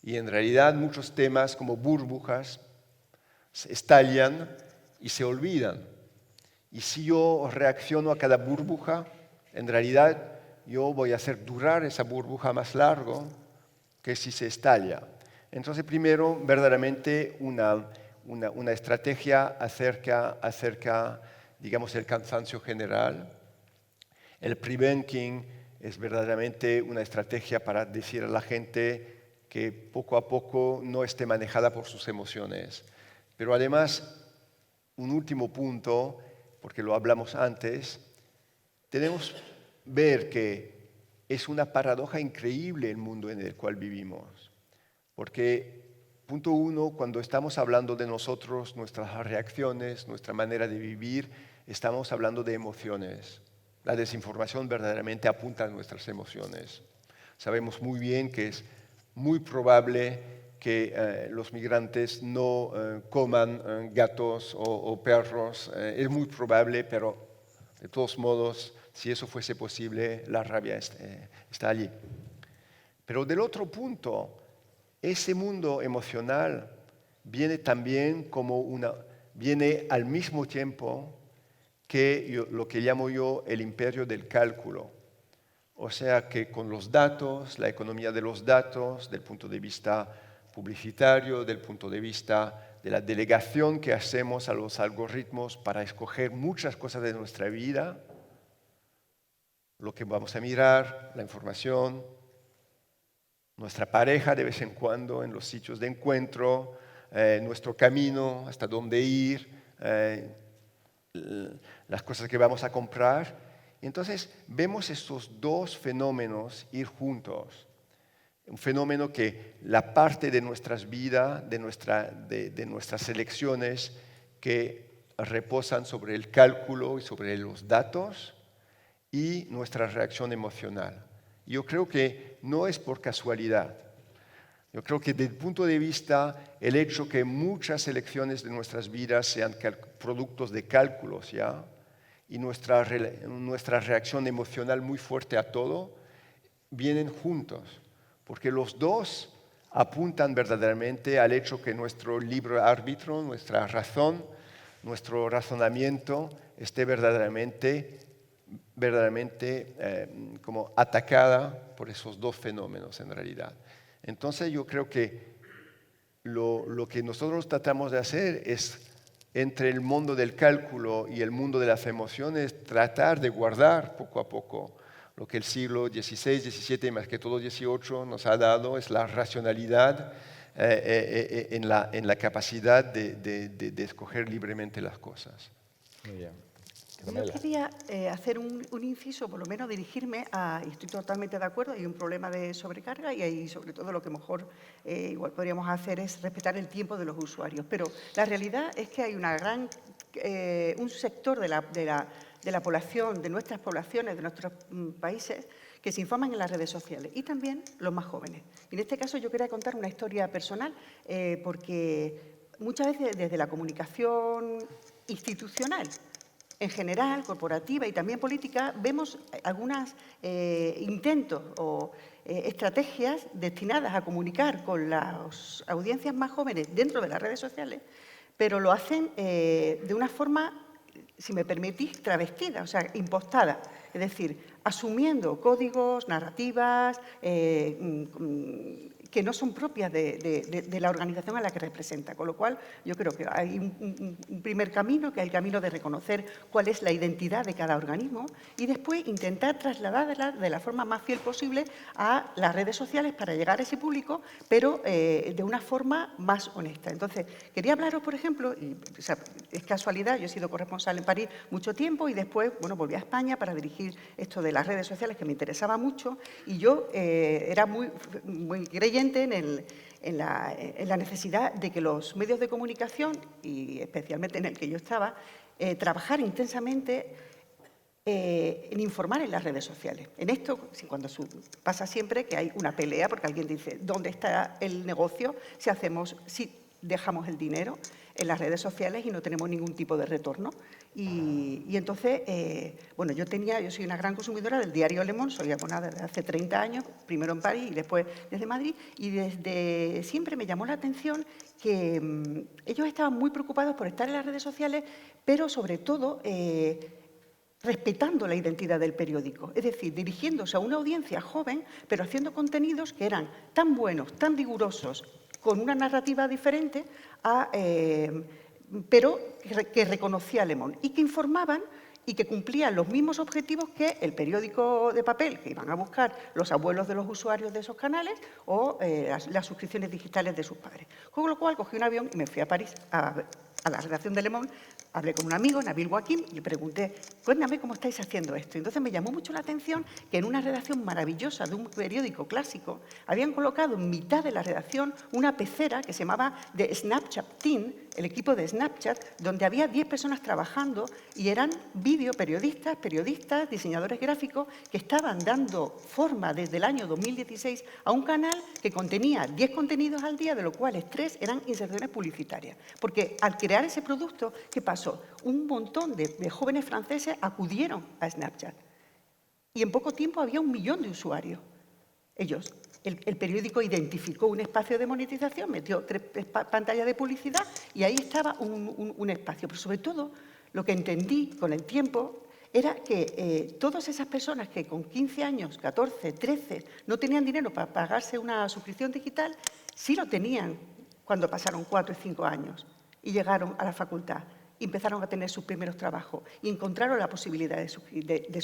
Y en realidad muchos temas como burbujas estallan y se olvidan. Y si yo reacciono a cada burbuja, en realidad yo voy a hacer durar esa burbuja más largo que si se estalla. Entonces, primero, verdaderamente una estrategia acerca, digamos, el cansancio general. El preventing es verdaderamente una estrategia para decir a la gente que poco a poco no esté manejada por sus emociones. Pero además, un último punto, porque lo hablamos antes, tenemos que ver que es una paradoja increíble el mundo en el cual vivimos. Porque, punto uno, cuando estamos hablando de nosotros, nuestras reacciones, nuestra manera de vivir, estamos hablando de emociones. La desinformación verdaderamente apunta a nuestras emociones. Sabemos muy bien que es muy probable que los migrantes no coman gatos o perros. Es muy probable, pero de todos modos, si eso fuese posible, la rabia está allí. Pero del otro punto, ese mundo emocional viene también viene al mismo tiempo que lo que llamo yo el imperio del cálculo. O sea que con los datos, la economía de los datos, del punto de vista publicitario, del punto de vista de la delegación que hacemos a los algoritmos para escoger muchas cosas de nuestra vida, lo que vamos a mirar, la información, nuestra pareja de vez en cuando en los sitios de encuentro, nuestro camino, hasta dónde ir, las cosas que vamos a comprar. Entonces vemos estos dos fenómenos ir juntos. Un fenómeno que la parte de nuestras vidas, de nuestras elecciones, que reposan sobre el cálculo y sobre los datos, y nuestra reacción emocional. Yo creo que no es por casualidad. Yo creo que desde el punto de vista, el hecho que muchas elecciones de nuestras vidas sean productos de cálculos, ¿ya? Y nuestra reacción emocional muy fuerte a todo, vienen juntos, porque los dos apuntan verdaderamente al hecho que nuestro libre árbitro, nuestra razón, nuestro razonamiento esté verdaderamente como atacada por esos dos fenómenos en realidad. Entonces yo creo que lo que nosotros tratamos de hacer es, entre el mundo del cálculo y el mundo de las emociones, tratar de guardar poco a poco lo que el siglo XVI, XVII y más que todo XVIII nos ha dado, es la racionalidad en la capacidad de escoger libremente las cosas. Muy bien. Yo quería hacer un inciso, por lo menos dirigirme a, y estoy totalmente de acuerdo, hay un problema de sobrecarga y hay sobre todo lo que mejor igual podríamos hacer es respetar el tiempo de los usuarios. Pero la realidad es que hay un sector de la población, de nuestras poblaciones, de nuestros países, que se informan en las redes sociales y también los más jóvenes. Y en este caso yo quería contar una historia personal porque muchas veces desde la comunicación institucional, en general, corporativa y también política, vemos algunos intentos o estrategias destinadas a comunicar con las audiencias más jóvenes dentro de las redes sociales, pero lo hacen de una forma, si me permitís, travestida, o sea, impostada. Es decir, asumiendo códigos, narrativas, que no son propias de la organización a la que representa. Con lo cual, yo creo que hay un primer camino, que es el camino de reconocer cuál es la identidad de cada organismo y después intentar trasladarla de la forma más fiel posible a las redes sociales para llegar a ese público, pero de una forma más honesta. Entonces, quería hablaros, por ejemplo, y, o sea, es casualidad, yo he sido corresponsal en París mucho tiempo y después, bueno, volví a España para dirigir esto de las redes sociales, que me interesaba mucho, y yo era muy creyente en la necesidad de que los medios de comunicación, y especialmente en el que yo estaba, trabajar intensamente en informar en las redes sociales. En esto, cuando pasa siempre que hay una pelea, porque alguien dice, ¿dónde está el negocio si dejamos el dinero en las redes sociales y no tenemos ningún tipo de retorno? Y entonces, bueno, yo soy una gran consumidora del diario Le Monde, soy abonada desde hace 30 años, primero en París y después desde Madrid, y desde siempre me llamó la atención que ellos estaban muy preocupados por estar en las redes sociales, pero sobre todo respetando la identidad del periódico, es decir, dirigiéndose a una audiencia joven, pero haciendo contenidos que eran tan buenos, tan rigurosos, con una narrativa diferente, pero que reconocía a Le Monde y que informaban y que cumplían los mismos objetivos que el periódico de papel que iban a buscar los abuelos de los usuarios de esos canales o las suscripciones digitales de sus padres. Con lo cual cogí un avión y me fui a París a la redacción de Le Monde, hablé con un amigo, Nabil Wakim, y le pregunté, cuéntame cómo estáis haciendo esto. Entonces me llamó mucho la atención que en una redacción maravillosa de un periódico clásico habían colocado en mitad de la redacción una pecera que se llamaba The Snapchat Team, el equipo de Snapchat, donde había 10 personas trabajando y eran periodistas, diseñadores gráficos que estaban dando forma desde el año 2016 a un canal que contenía 10 contenidos al día, de los cuales 3 eran inserciones publicitarias. Porque al crear ese producto, ¿qué pasó? Un montón de jóvenes franceses acudieron a Snapchat y en poco tiempo había 1 millón de usuarios. El periódico identificó un espacio de monetización, metió 3 pantallas de publicidad y ahí estaba un espacio. Pero sobre todo, lo que entendí con el tiempo era que todas esas personas que con 15 años, 14, 13, no tenían dinero para pagarse una suscripción digital, sí lo tenían cuando pasaron 4 y 5 años y llegaron a la facultad. empezaron a tener sus primeros trabajos y encontraron la posibilidad de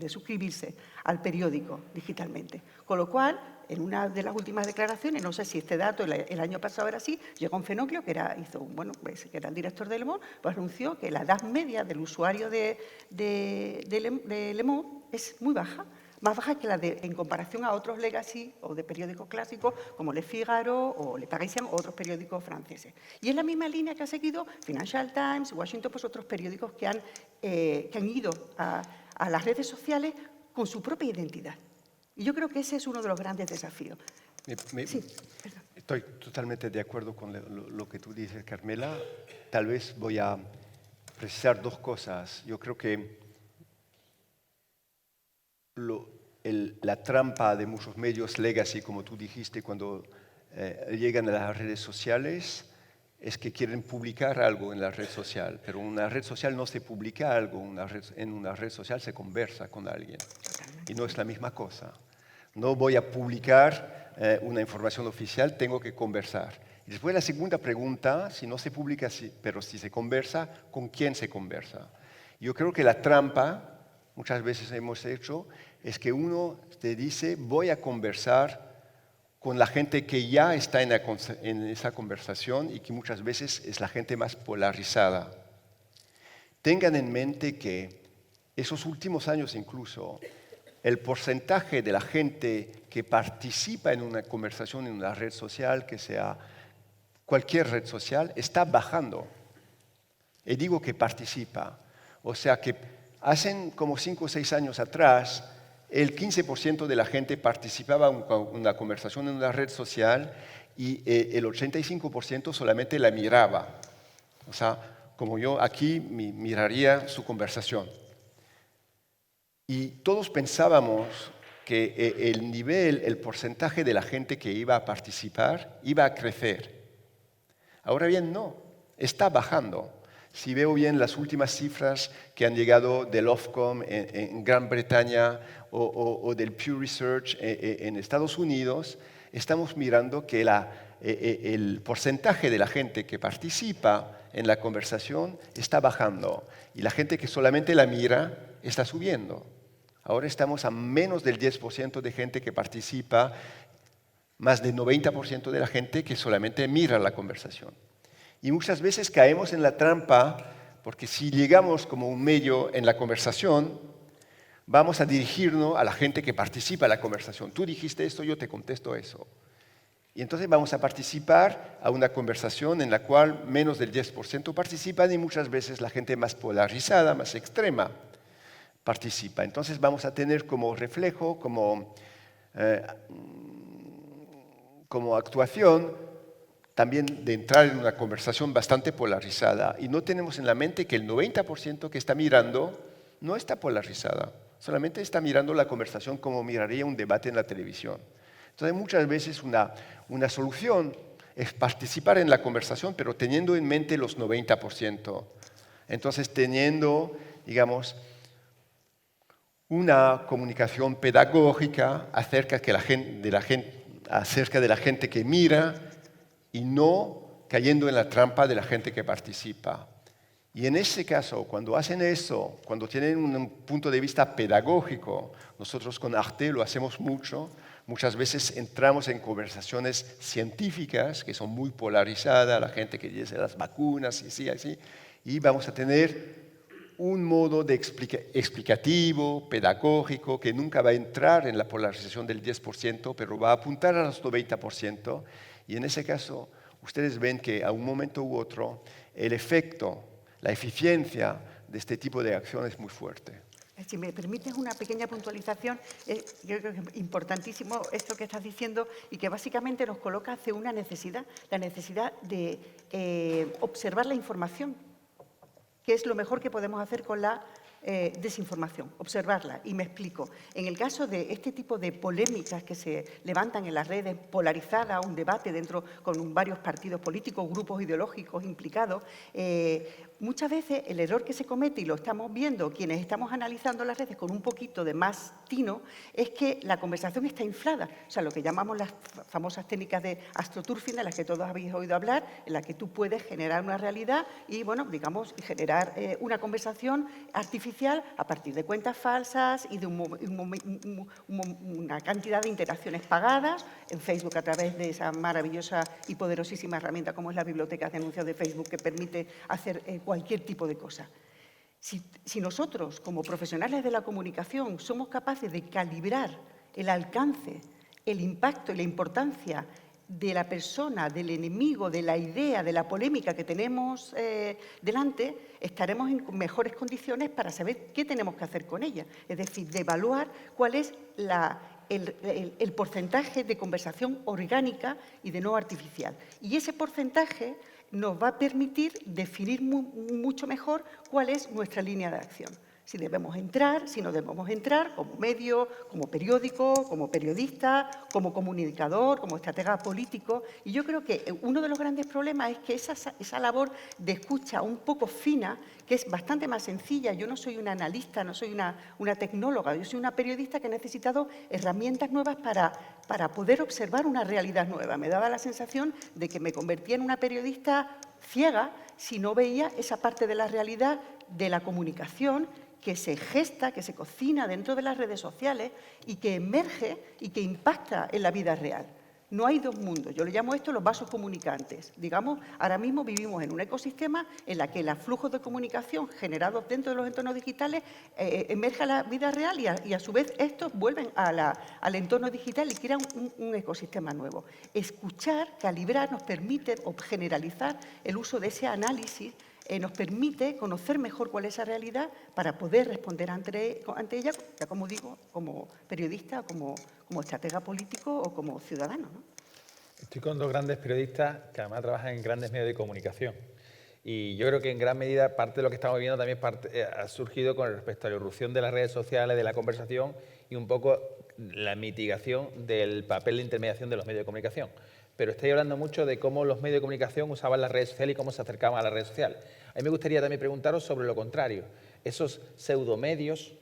suscribirse al periódico digitalmente. Con lo cual, en una de las últimas declaraciones, no sé si este dato el año pasado era así, llegó un Fenocchio, que era el director de Le Monde, pues anunció que la edad media del usuario de Le Monde es muy baja, más baja que la en comparación a otros legacy o de periódicos clásicos como Le Figaro o Le Parisien o otros periódicos franceses. Y es la misma línea que ha seguido Financial Times, Washington Post, otros periódicos que han ido a las redes sociales con su propia identidad. Y yo creo que ese es uno de los grandes desafíos. Sí, estoy totalmente de acuerdo con lo que tú dices, Carmela. Tal vez voy a precisar dos cosas. Yo creo que la trampa de muchos medios legacy, como tú dijiste, cuando llegan a las redes sociales, es que quieren publicar algo en la red social, pero en una red social no se publica algo, en una red social se conversa con alguien. Y no es la misma cosa. No voy a publicar una información oficial, tengo que conversar. Y después la segunda pregunta, si no se publica, pero si se conversa, ¿con quién se conversa? Yo creo que la trampa, muchas veces hemos hecho, es que uno te dice, voy a conversar con la gente que ya está en esa conversación y que muchas veces es la gente más polarizada. Tengan en mente que esos últimos años incluso, el porcentaje de la gente que participa en una conversación en una red social, que sea cualquier red social, está bajando. Y digo que participa. O sea que hacen como 5 o 6 años atrás, el 15% de la gente participaba en una conversación en una red social y el 85% solamente la miraba. O sea, como yo aquí miraría su conversación. Y todos pensábamos que el nivel, el porcentaje de la gente que iba a participar iba a crecer. Ahora bien, no, está bajando. Si veo bien las últimas cifras que han llegado del Ofcom en Gran Bretaña o del Pew Research en Estados Unidos, estamos mirando que el porcentaje de la gente que participa en la conversación está bajando y la gente que solamente la mira está subiendo. Ahora estamos a menos del 10% de gente que participa, más del 90% de la gente que solamente mira la conversación. Y muchas veces caemos en la trampa porque si llegamos como un medio en la conversación, vamos a dirigirnos a la gente que participa en la conversación. Tú dijiste esto, yo te contesto eso. Y entonces vamos a participar a una conversación en la cual menos del 10% participan y muchas veces la gente más polarizada, más extrema, participa. Entonces vamos a tener como reflejo, como actuación, también de entrar en una conversación bastante polarizada. Y no tenemos en la mente que el 90% que está mirando no está polarizada, solamente está mirando la conversación como miraría un debate en la televisión. Entonces muchas veces una solución es participar en la conversación, pero teniendo en mente los 90%. Entonces teniendo, digamos, una comunicación pedagógica acerca de la gente que mira y no cayendo en la trampa de la gente que participa. Y en ese caso, cuando hacen eso, cuando tienen un punto de vista pedagógico, nosotros con Arte lo hacemos mucho, muchas veces entramos en conversaciones científicas que son muy polarizadas, la gente que dice las vacunas y así, y vamos a tener un modo de explicativo, pedagógico, que nunca va a entrar en la polarización del 10%, pero va a apuntar a los 90%. Y en ese caso, ustedes ven que a un momento u otro, el efecto, la eficiencia de este tipo de acción es muy fuerte. Si me permites una pequeña puntualización, yo creo que es importantísimo esto que estás diciendo y que básicamente nos coloca hacia una necesidad, la necesidad de observar la información, que es lo mejor que podemos hacer con la desinformación, observarla. Y me explico. En el caso de este tipo de polémicas que se levantan en las redes, polarizadas, un debate dentro con varios partidos políticos, grupos ideológicos implicados, muchas veces el error que se comete, y lo estamos viendo quienes estamos analizando las redes con un poquito de más tino, es que la conversación está inflada. O sea, lo que llamamos las famosas técnicas de astroturfing, de las que todos habéis oído hablar, en las que tú puedes generar una realidad y, bueno, digamos, generar una conversación artificial a partir de cuentas falsas y de una cantidad de interacciones pagadas en Facebook a través de esa maravillosa y poderosísima herramienta como es la biblioteca de anuncios de Facebook, que permite hacer cualquier tipo de cosa. Si nosotros, como profesionales de la comunicación, somos capaces de calibrar el alcance, el impacto y la importancia de la persona, del enemigo, de la idea, de la polémica que tenemos delante, estaremos en mejores condiciones para saber qué tenemos que hacer con ella. Es decir, de evaluar cuál es el porcentaje de conversación orgánica y de no artificial. Y ese porcentaje nos va a permitir definir mucho mejor cuál es nuestra línea de acción. Si debemos entrar, si no debemos entrar, como medio, como periódico, como periodista, como comunicador, como estratega político. Y yo creo que uno de los grandes problemas es que esa labor de escucha un poco fina, que es bastante más sencilla. Yo no soy una analista, no soy una tecnóloga, yo soy una periodista que ha necesitado herramientas nuevas para poder observar una realidad nueva. Me daba la sensación de que me convertía en una periodista ciega si no veía esa parte de la realidad de la comunicación que se gesta, que se cocina dentro de las redes sociales y que emerge y que impacta en la vida real. No hay dos mundos. Yo le llamo esto los vasos comunicantes. Digamos, ahora mismo vivimos en un ecosistema en el que los flujos de comunicación generados dentro de los entornos digitales emergen a la vida real y a su vez estos vuelven al entorno digital y crean un ecosistema nuevo. Escuchar, calibrar, nos permite generalizar el uso de ese análisis, nos permite conocer mejor cuál es esa realidad para poder responder ante ella, ya como digo, como periodista, como estratega político o como ciudadano, ¿no? Estoy con dos grandes periodistas que además trabajan en grandes medios de comunicación. Y yo creo que en gran medida parte de lo que estamos viendo también ha surgido con respecto a la irrupción de las redes sociales, de la conversación y un poco la mitigación del papel de intermediación de los medios de comunicación. Pero estáis hablando mucho de cómo los medios de comunicación usaban las redes sociales y cómo se acercaban a las redes sociales. A mí me gustaría también preguntaros sobre lo contrario. Esos pseudomedios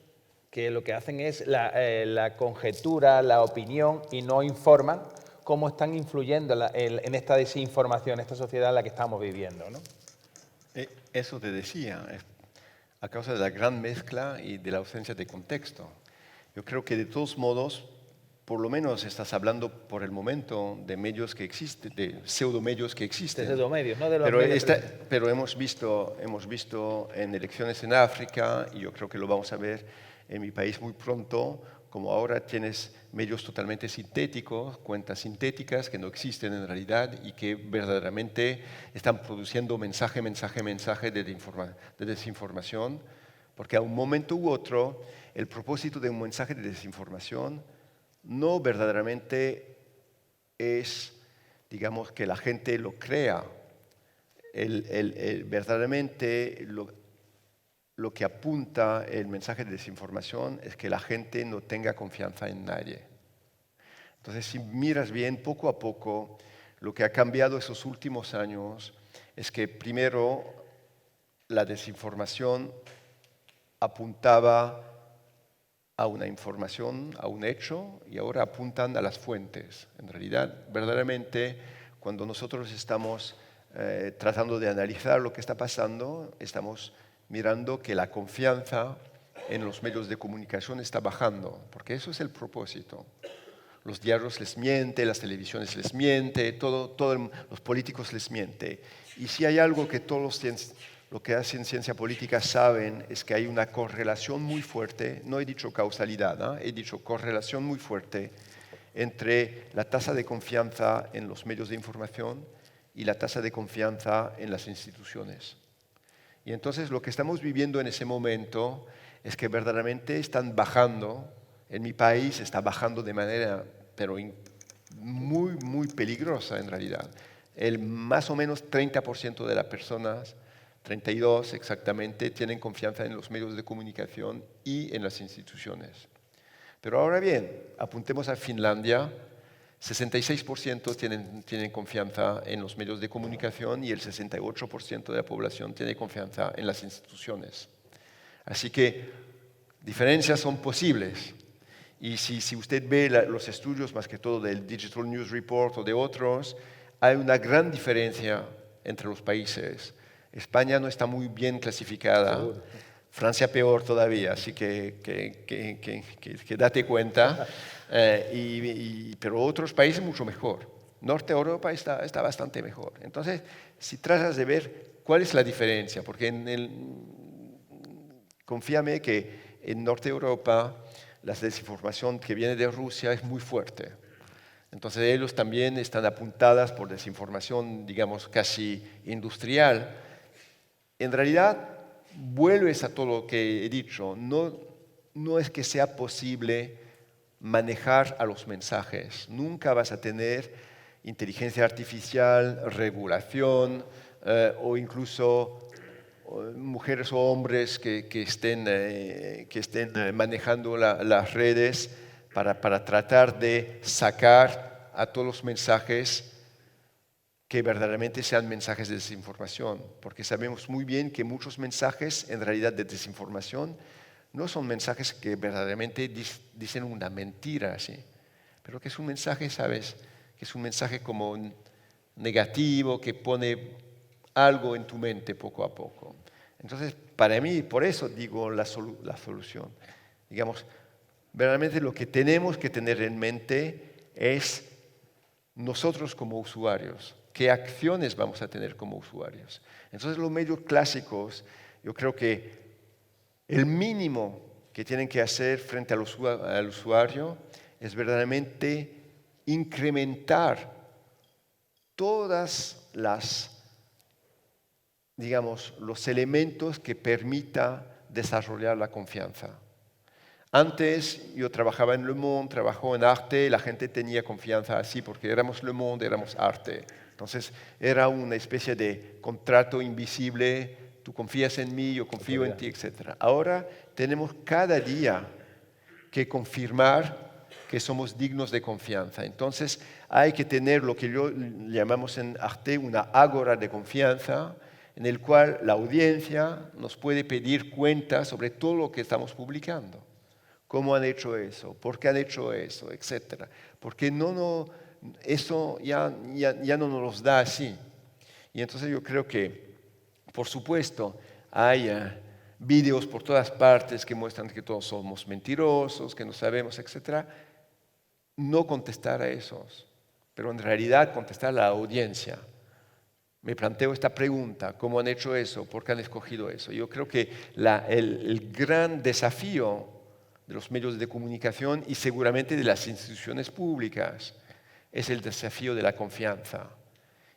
que lo que hacen es la conjetura, la opinión y no informan, cómo están influyendo en esta desinformación, en esta sociedad en la que estamos viviendo, ¿no? Eso te decía, a causa de la gran mezcla y de la ausencia de contexto. Yo creo que de todos modos, por lo menos estás hablando por el momento de medios que existen, de pseudomedios que existen. De pseudomedios, no de los medios. Pero hemos visto en elecciones en África, y yo creo que lo vamos a ver en mi país muy pronto, como ahora tienes medios totalmente sintéticos, cuentas sintéticas que no existen en realidad y que verdaderamente están produciendo mensaje de desinformación, porque a un momento u otro el propósito de un mensaje de desinformación no verdaderamente es, digamos, que la gente lo crea. Verdaderamente lo que apunta el mensaje de desinformación es que la gente no tenga confianza en nadie. Entonces, si miras bien, poco a poco, lo que ha cambiado esos últimos años es que primero la desinformación apuntaba a una información, a un hecho, y ahora apuntan a las fuentes. En realidad, verdaderamente, cuando nosotros estamos tratando de analizar lo que está pasando, estamos mirando que la confianza en los medios de comunicación está bajando, porque eso es el propósito. Los diarios les mienten, las televisiones les mienten, los políticos les mienten. Y si hay algo que todos lo que hacen ciencia política saben es que hay una correlación muy fuerte, no he dicho causalidad, ¿no? He dicho correlación muy fuerte entre la tasa de confianza en los medios de información y la tasa de confianza en las instituciones. Y entonces lo que estamos viviendo en ese momento es que verdaderamente están bajando, en mi país está bajando de manera pero muy, muy peligrosa en realidad. Más o menos 30% de las personas, 32 exactamente, tienen confianza en los medios de comunicación y en las instituciones. Pero ahora bien, apuntemos a Finlandia. 66% tienen confianza en los medios de comunicación y el 68% de la población tiene confianza en las instituciones. Así que diferencias son posibles. Y si usted ve los estudios, más que todo del Digital News Report o de otros, hay una gran diferencia entre los países. España no está muy bien clasificada, Seguro. Francia peor todavía, así que date cuenta. Pero otros países mucho mejor. Norte Europa está bastante mejor. Entonces, si tratas de ver cuál es la diferencia, porque confíame que en Norte Europa la desinformación que viene de Rusia es muy fuerte. Entonces ellos también están apuntadas por desinformación, digamos, casi industrial. En realidad, vuelves a todo lo que he dicho. No es que sea posible manejar a los mensajes. Nunca vas a tener inteligencia artificial, regulación o incluso mujeres o hombres que estén manejando las redes para tratar de sacar a todos los mensajes que verdaderamente sean mensajes de desinformación, porque sabemos muy bien que muchos mensajes en realidad de desinformación no son mensajes que verdaderamente dicen una mentira, ¿sí? Pero que es un mensaje, ¿sabes? Que es un mensaje como negativo, que pone algo en tu mente poco a poco. Entonces, para mí, por eso digo la solución. Digamos, verdaderamente lo que tenemos que tener en mente es nosotros como usuarios, qué acciones vamos a tener como usuarios. Entonces, los medios clásicos, yo creo que el mínimo que tienen que hacer frente al usuario es verdaderamente incrementar todas los elementos que permita desarrollar la confianza. Antes yo trabajaba en Le Monde, trabajaba en Arte, la gente tenía confianza así porque éramos Le Monde, éramos Arte. Entonces era una especie de contrato invisible, tú confías en mí, yo confío en ti, etc. Ahora tenemos cada día que confirmar que somos dignos de confianza. Entonces hay que tener lo que llamamos en Arte una ágora de confianza, en el cual la audiencia nos puede pedir cuentas sobre todo lo que estamos publicando. ¿Cómo han hecho eso? ¿Por qué han hecho eso? Etcétera. Porque eso ya no nos los da así. Y entonces yo creo que, por supuesto, hay vídeos por todas partes que muestran que todos somos mentirosos, que no sabemos, etcétera. No contestar a esos, pero en realidad contestar a la audiencia. Me planteo esta pregunta, ¿cómo han hecho eso? ¿Por qué han escogido eso? Yo creo que el gran desafío de los medios de comunicación y seguramente de las instituciones públicas es el desafío de la confianza.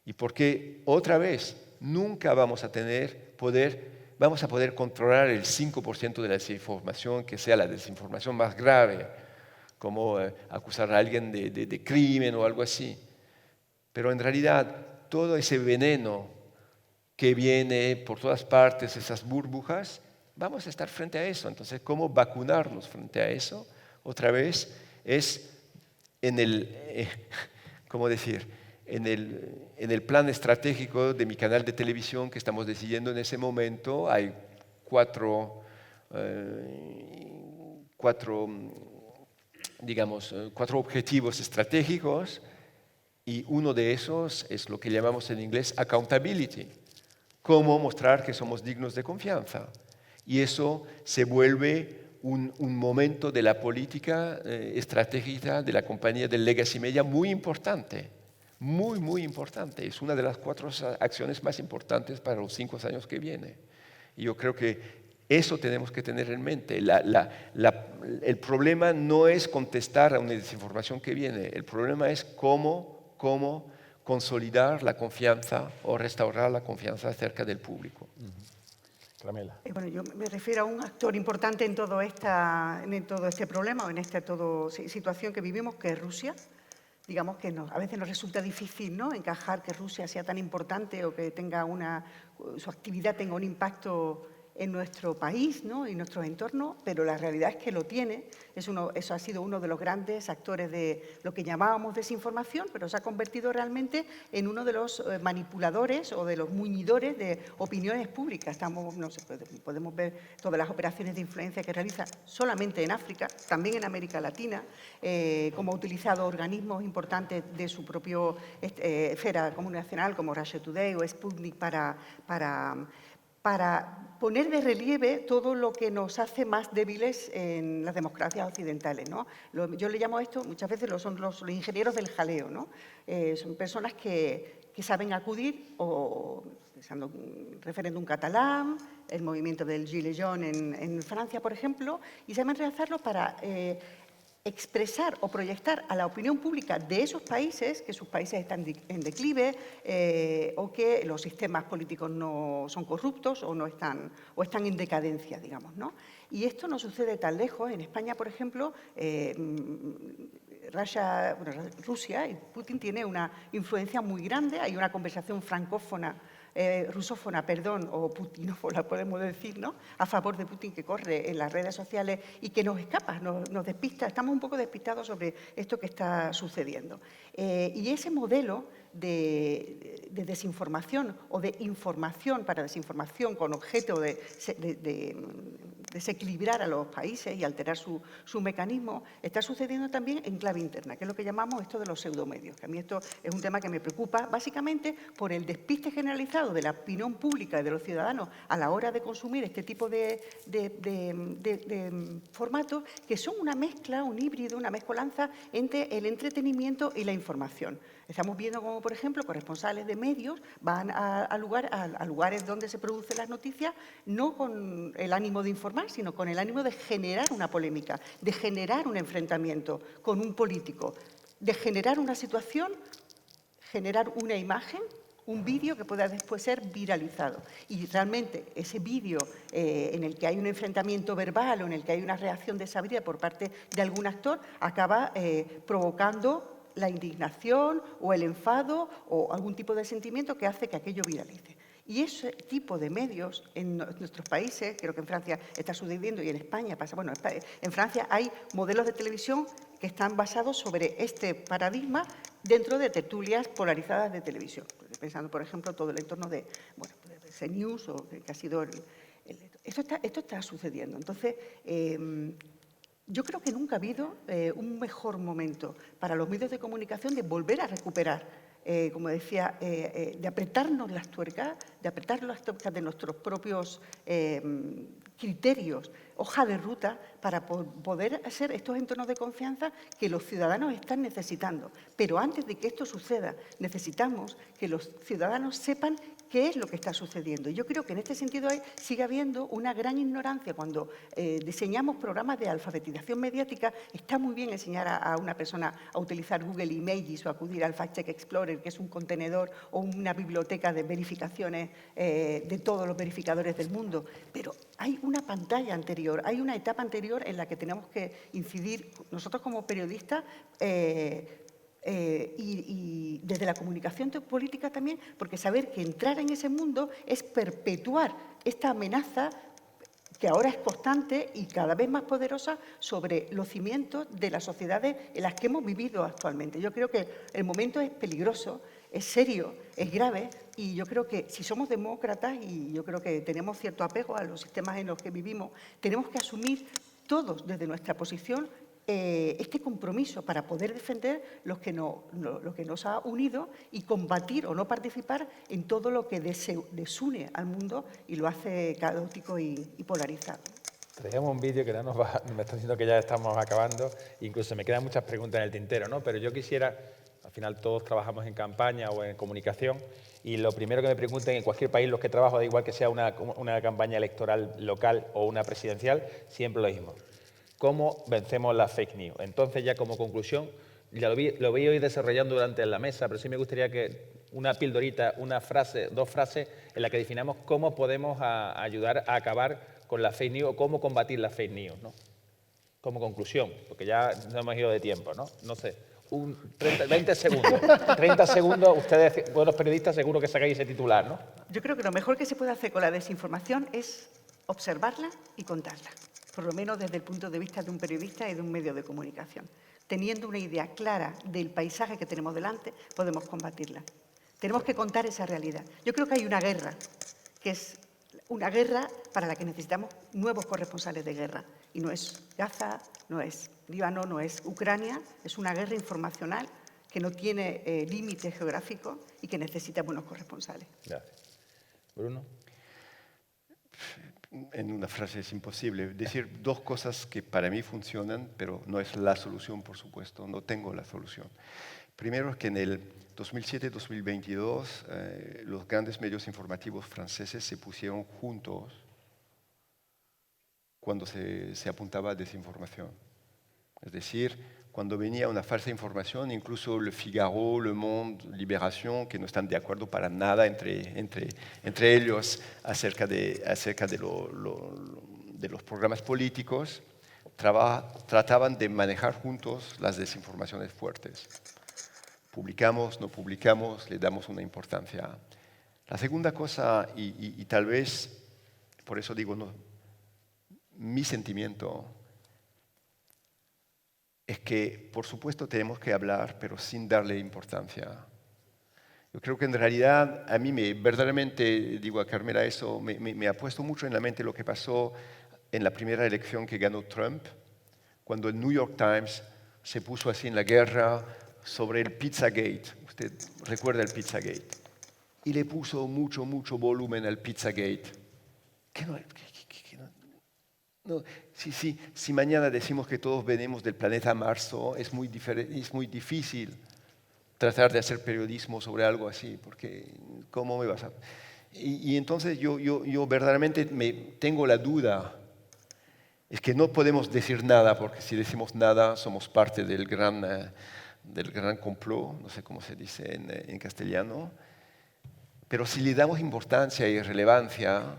Y porque otra vez nunca vamos a poder controlar el 5% de la desinformación, que sea la desinformación más grave, como acusar a alguien de crimen o algo así. Pero en realidad todo ese veneno que viene por todas partes, esas burbujas, vamos a estar frente a eso. Entonces, ¿cómo vacunarnos frente a eso? Otra vez es en el plan estratégico de mi canal de televisión que estamos decidiendo en ese momento. Hay cuatro objetivos estratégicos y uno de esos es lo que llamamos en inglés accountability. Cómo mostrar que somos dignos de confianza. Y eso se vuelve un momento de la política estratégica de la compañía del Legacy Media muy importante, muy, muy importante. Es una de las 4 acciones más importantes para los 5 años que vienen. Y yo creo que eso tenemos que tener en mente. El problema no es contestar a una desinformación que viene, el problema es cómo consolidar la confianza o restaurar la confianza acerca del público. Carmela. Bueno, yo me refiero a un actor importante en todo este problema o en esta situación que vivimos, que es Rusia. Digamos que a veces nos resulta difícil, ¿no?, encajar que Rusia sea tan importante o que su actividad tenga un impacto en nuestro país, ¿no? y en nuestro entorno, pero la realidad es que lo tiene. Eso ha sido uno de los grandes actores de lo que llamábamos desinformación, pero se ha convertido realmente en uno de los manipuladores o de los muñidores de opiniones públicas. No sé, podemos ver todas las operaciones de influencia que realiza solamente en África, también en América Latina, cómo ha utilizado organismos importantes de su propia esfera comunicacional, como Russia Today o Sputnik, para poner de relieve todo lo que nos hace más débiles en las democracias occidentales, ¿no? Yo le llamo a esto, muchas veces son los ingenieros del jaleo, ¿no? Son personas que saben acudir, o pensando en el referéndum catalán, el movimiento del Gilets jaunes en Francia, por ejemplo, y saben realizarlo para expresar o proyectar a la opinión pública de esos países, que sus países están en declive o que los sistemas políticos no son corruptos o están en decadencia, digamos, ¿no? Y esto no sucede tan lejos. En España, por ejemplo, Rusia y Putin tiene una influencia muy grande. Hay una conversación francófona, rusófona, perdón, o putinófona, podemos decir, ¿no? A favor de Putin, que corre en las redes sociales y que nos escapa, nos despista. Estamos un poco despistados sobre esto que está sucediendo. Y ese modelo de desinformación o de información para desinformación con objeto de desequilibrar a los países y alterar su mecanismo, está sucediendo también en clave interna, que es lo que llamamos esto de los pseudomedios. Que a mí esto es un tema que me preocupa básicamente por el despiste generalizado de la opinión pública y de los ciudadanos a la hora de consumir este tipo de formatos, que son una mezcla, un híbrido, una mezcolanza entre el entretenimiento y la información. Estamos viendo cómo, por ejemplo, corresponsales de medios van a lugares donde se producen las noticias, no con el ánimo de informar, sino con el ánimo de generar una polémica, de generar un enfrentamiento con un político, de generar una situación, generar una imagen, un vídeo que pueda después ser viralizado. Y realmente ese vídeo en el que hay un enfrentamiento verbal o en el que hay una reacción desabrida por parte de algún actor acaba provocando la indignación o el enfado o algún tipo de sentimiento que hace que aquello viralice. Y ese tipo de medios en nuestros países, creo que en Francia está sucediendo y en España pasa, bueno, en Francia hay modelos de televisión que están basados sobre este paradigma dentro de tertulias polarizadas de televisión. Pensando, por ejemplo, todo el entorno de, bueno, de CNews, o que ha sido esto está sucediendo. Entonces, yo creo que nunca ha habido un mejor momento para los medios de comunicación de volver a recuperar, como decía, de apretarnos las tuercas, de nuestros propios criterios, hoja de ruta, para poder hacer estos entornos de confianza que los ciudadanos están necesitando. Pero antes de que esto suceda, necesitamos que los ciudadanos sepan qué es lo que está sucediendo. Yo creo que en este sentido sigue habiendo una gran ignorancia. Cuando diseñamos programas de alfabetización mediática, está muy bien enseñar a una persona a utilizar Google Images o acudir al Fact Check Explorer, que es un contenedor o una biblioteca de verificaciones de todos los verificadores del mundo. Pero hay una pantalla anterior, hay una etapa anterior en la que tenemos que incidir nosotros como periodistas y desde la comunicación política también, porque saber que entrar en ese mundo es perpetuar esta amenaza que ahora es constante y cada vez más poderosa sobre los cimientos de las sociedades en las que hemos vivido actualmente. Yo creo que el momento es peligroso, es serio, es grave, y yo creo que si somos demócratas, y yo creo que tenemos cierto apego a los sistemas en los que vivimos, tenemos que asumir todos desde nuestra posición este compromiso para poder defender lo que nos ha unido y combatir o no participar en todo lo que desune al mundo y lo hace caótico y polarizado. Traíamos un vídeo que me está diciendo que ya estamos acabando, incluso me quedan muchas preguntas en el tintero, ¿no? Pero yo quisiera, al final todos trabajamos en campaña o en comunicación, y lo primero que me pregunten en cualquier país, los que trabajo, da igual que sea una campaña electoral local o una presidencial, siempre lo mismo. ¿Cómo vencemos la fake news? Entonces, ya como conclusión, ya lo voy a ir desarrollando durante la mesa, pero sí me gustaría que una pildorita, una frase, dos frases en las que definamos cómo podemos ayudar a acabar con la fake news o cómo combatir la fake news, ¿no? Como conclusión, porque ya nos hemos ido de tiempo, ¿no? No sé, 20 segundos. 30 segundos, ustedes, buenos periodistas, seguro que sacáis ese titular, ¿no? Yo creo que lo mejor que se puede hacer con la desinformación es observarla y contarla, por lo menos desde el punto de vista de un periodista y de un medio de comunicación. Teniendo una idea clara del paisaje que tenemos delante, podemos combatirla. Tenemos que contar esa realidad. Yo creo que hay una guerra, que es una guerra para la que necesitamos nuevos corresponsales de guerra. Y no es Gaza, no es Líbano, no es Ucrania, es una guerra informacional que no tiene límites geográficos y que necesita buenos corresponsales. Gracias. Bruno. En una frase es imposible decir dos cosas que para mí funcionan, pero no es la solución, por supuesto, no tengo la solución. Primero es que en el 2007-2022 los grandes medios informativos franceses se pusieron juntos cuando se apuntaba a desinformación. Es decir, cuando venía una falsa información, incluso Le Figaro, Le Monde, Libération, que no están de acuerdo para nada entre ellos acerca de los programas políticos, trataban de manejar juntos las desinformaciones fuertes. Publicamos, no publicamos, le damos una importancia. La segunda cosa, y tal vez, por eso digo, no, mi sentimiento es que, por supuesto, tenemos que hablar, pero sin darle importancia. Yo creo que en realidad a mí verdaderamente, digo a Carmela eso, me ha puesto mucho en la mente lo que pasó en la primera elección que ganó Trump, cuando el New York Times se puso así en la guerra sobre el Pizzagate. Usted recuerda el Pizzagate. Y le puso mucho volumen al Pizzagate. No, si mañana decimos que todos venimos del planeta Marzo, es muy difícil tratar de hacer periodismo sobre algo así, porque ¿cómo me vas a...? Y entonces yo verdaderamente tengo la duda, es que no podemos decir nada, porque si decimos nada somos parte del gran complot, no sé cómo se dice en castellano, pero si le damos importancia y relevancia,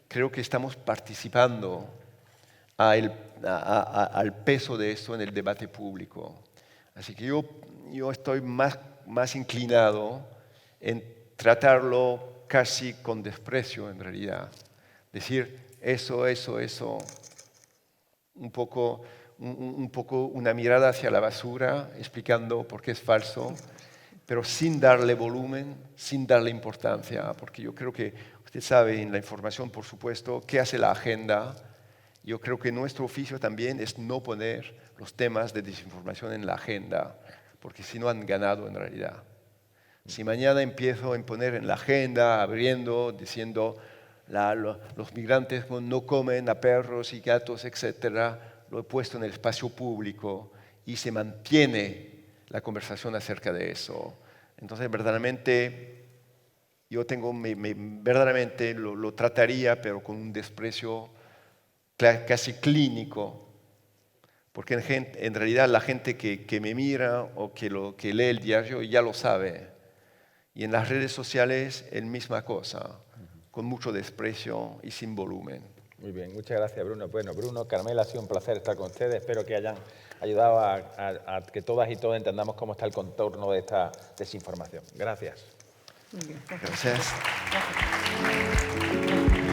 creo que estamos participando al peso de esto en el debate público. Así que yo estoy más inclinado en tratarlo casi con desprecio, en realidad. Decir eso, un poco una mirada hacia la basura, explicando por qué es falso, pero sin darle volumen, sin darle importancia, porque yo creo que usted sabe en la información, por supuesto, qué hace la agenda. Yo creo que nuestro oficio también es no poner los temas de desinformación en la agenda, porque si no han ganado en realidad. Si mañana empiezo a poner en la agenda, abriendo, diciendo los migrantes no comen a perros y gatos, etc., lo he puesto en el espacio público y se mantiene la conversación acerca de eso. Entonces, verdaderamente, yo verdaderamente lo trataría, pero con un desprecio casi clínico, porque en realidad la gente que me mira o que lee el diario ya lo sabe. Y en las redes sociales es la misma cosa, con mucho desprecio y sin volumen. Muy bien, muchas gracias, Bruno. Bueno, Bruno, Carmela, ha sido un placer estar con ustedes. Espero que hayan ayudado a que todas y todos entendamos cómo está el contorno de esta desinformación. Gracias. Muy bien, Gracias. Gracias.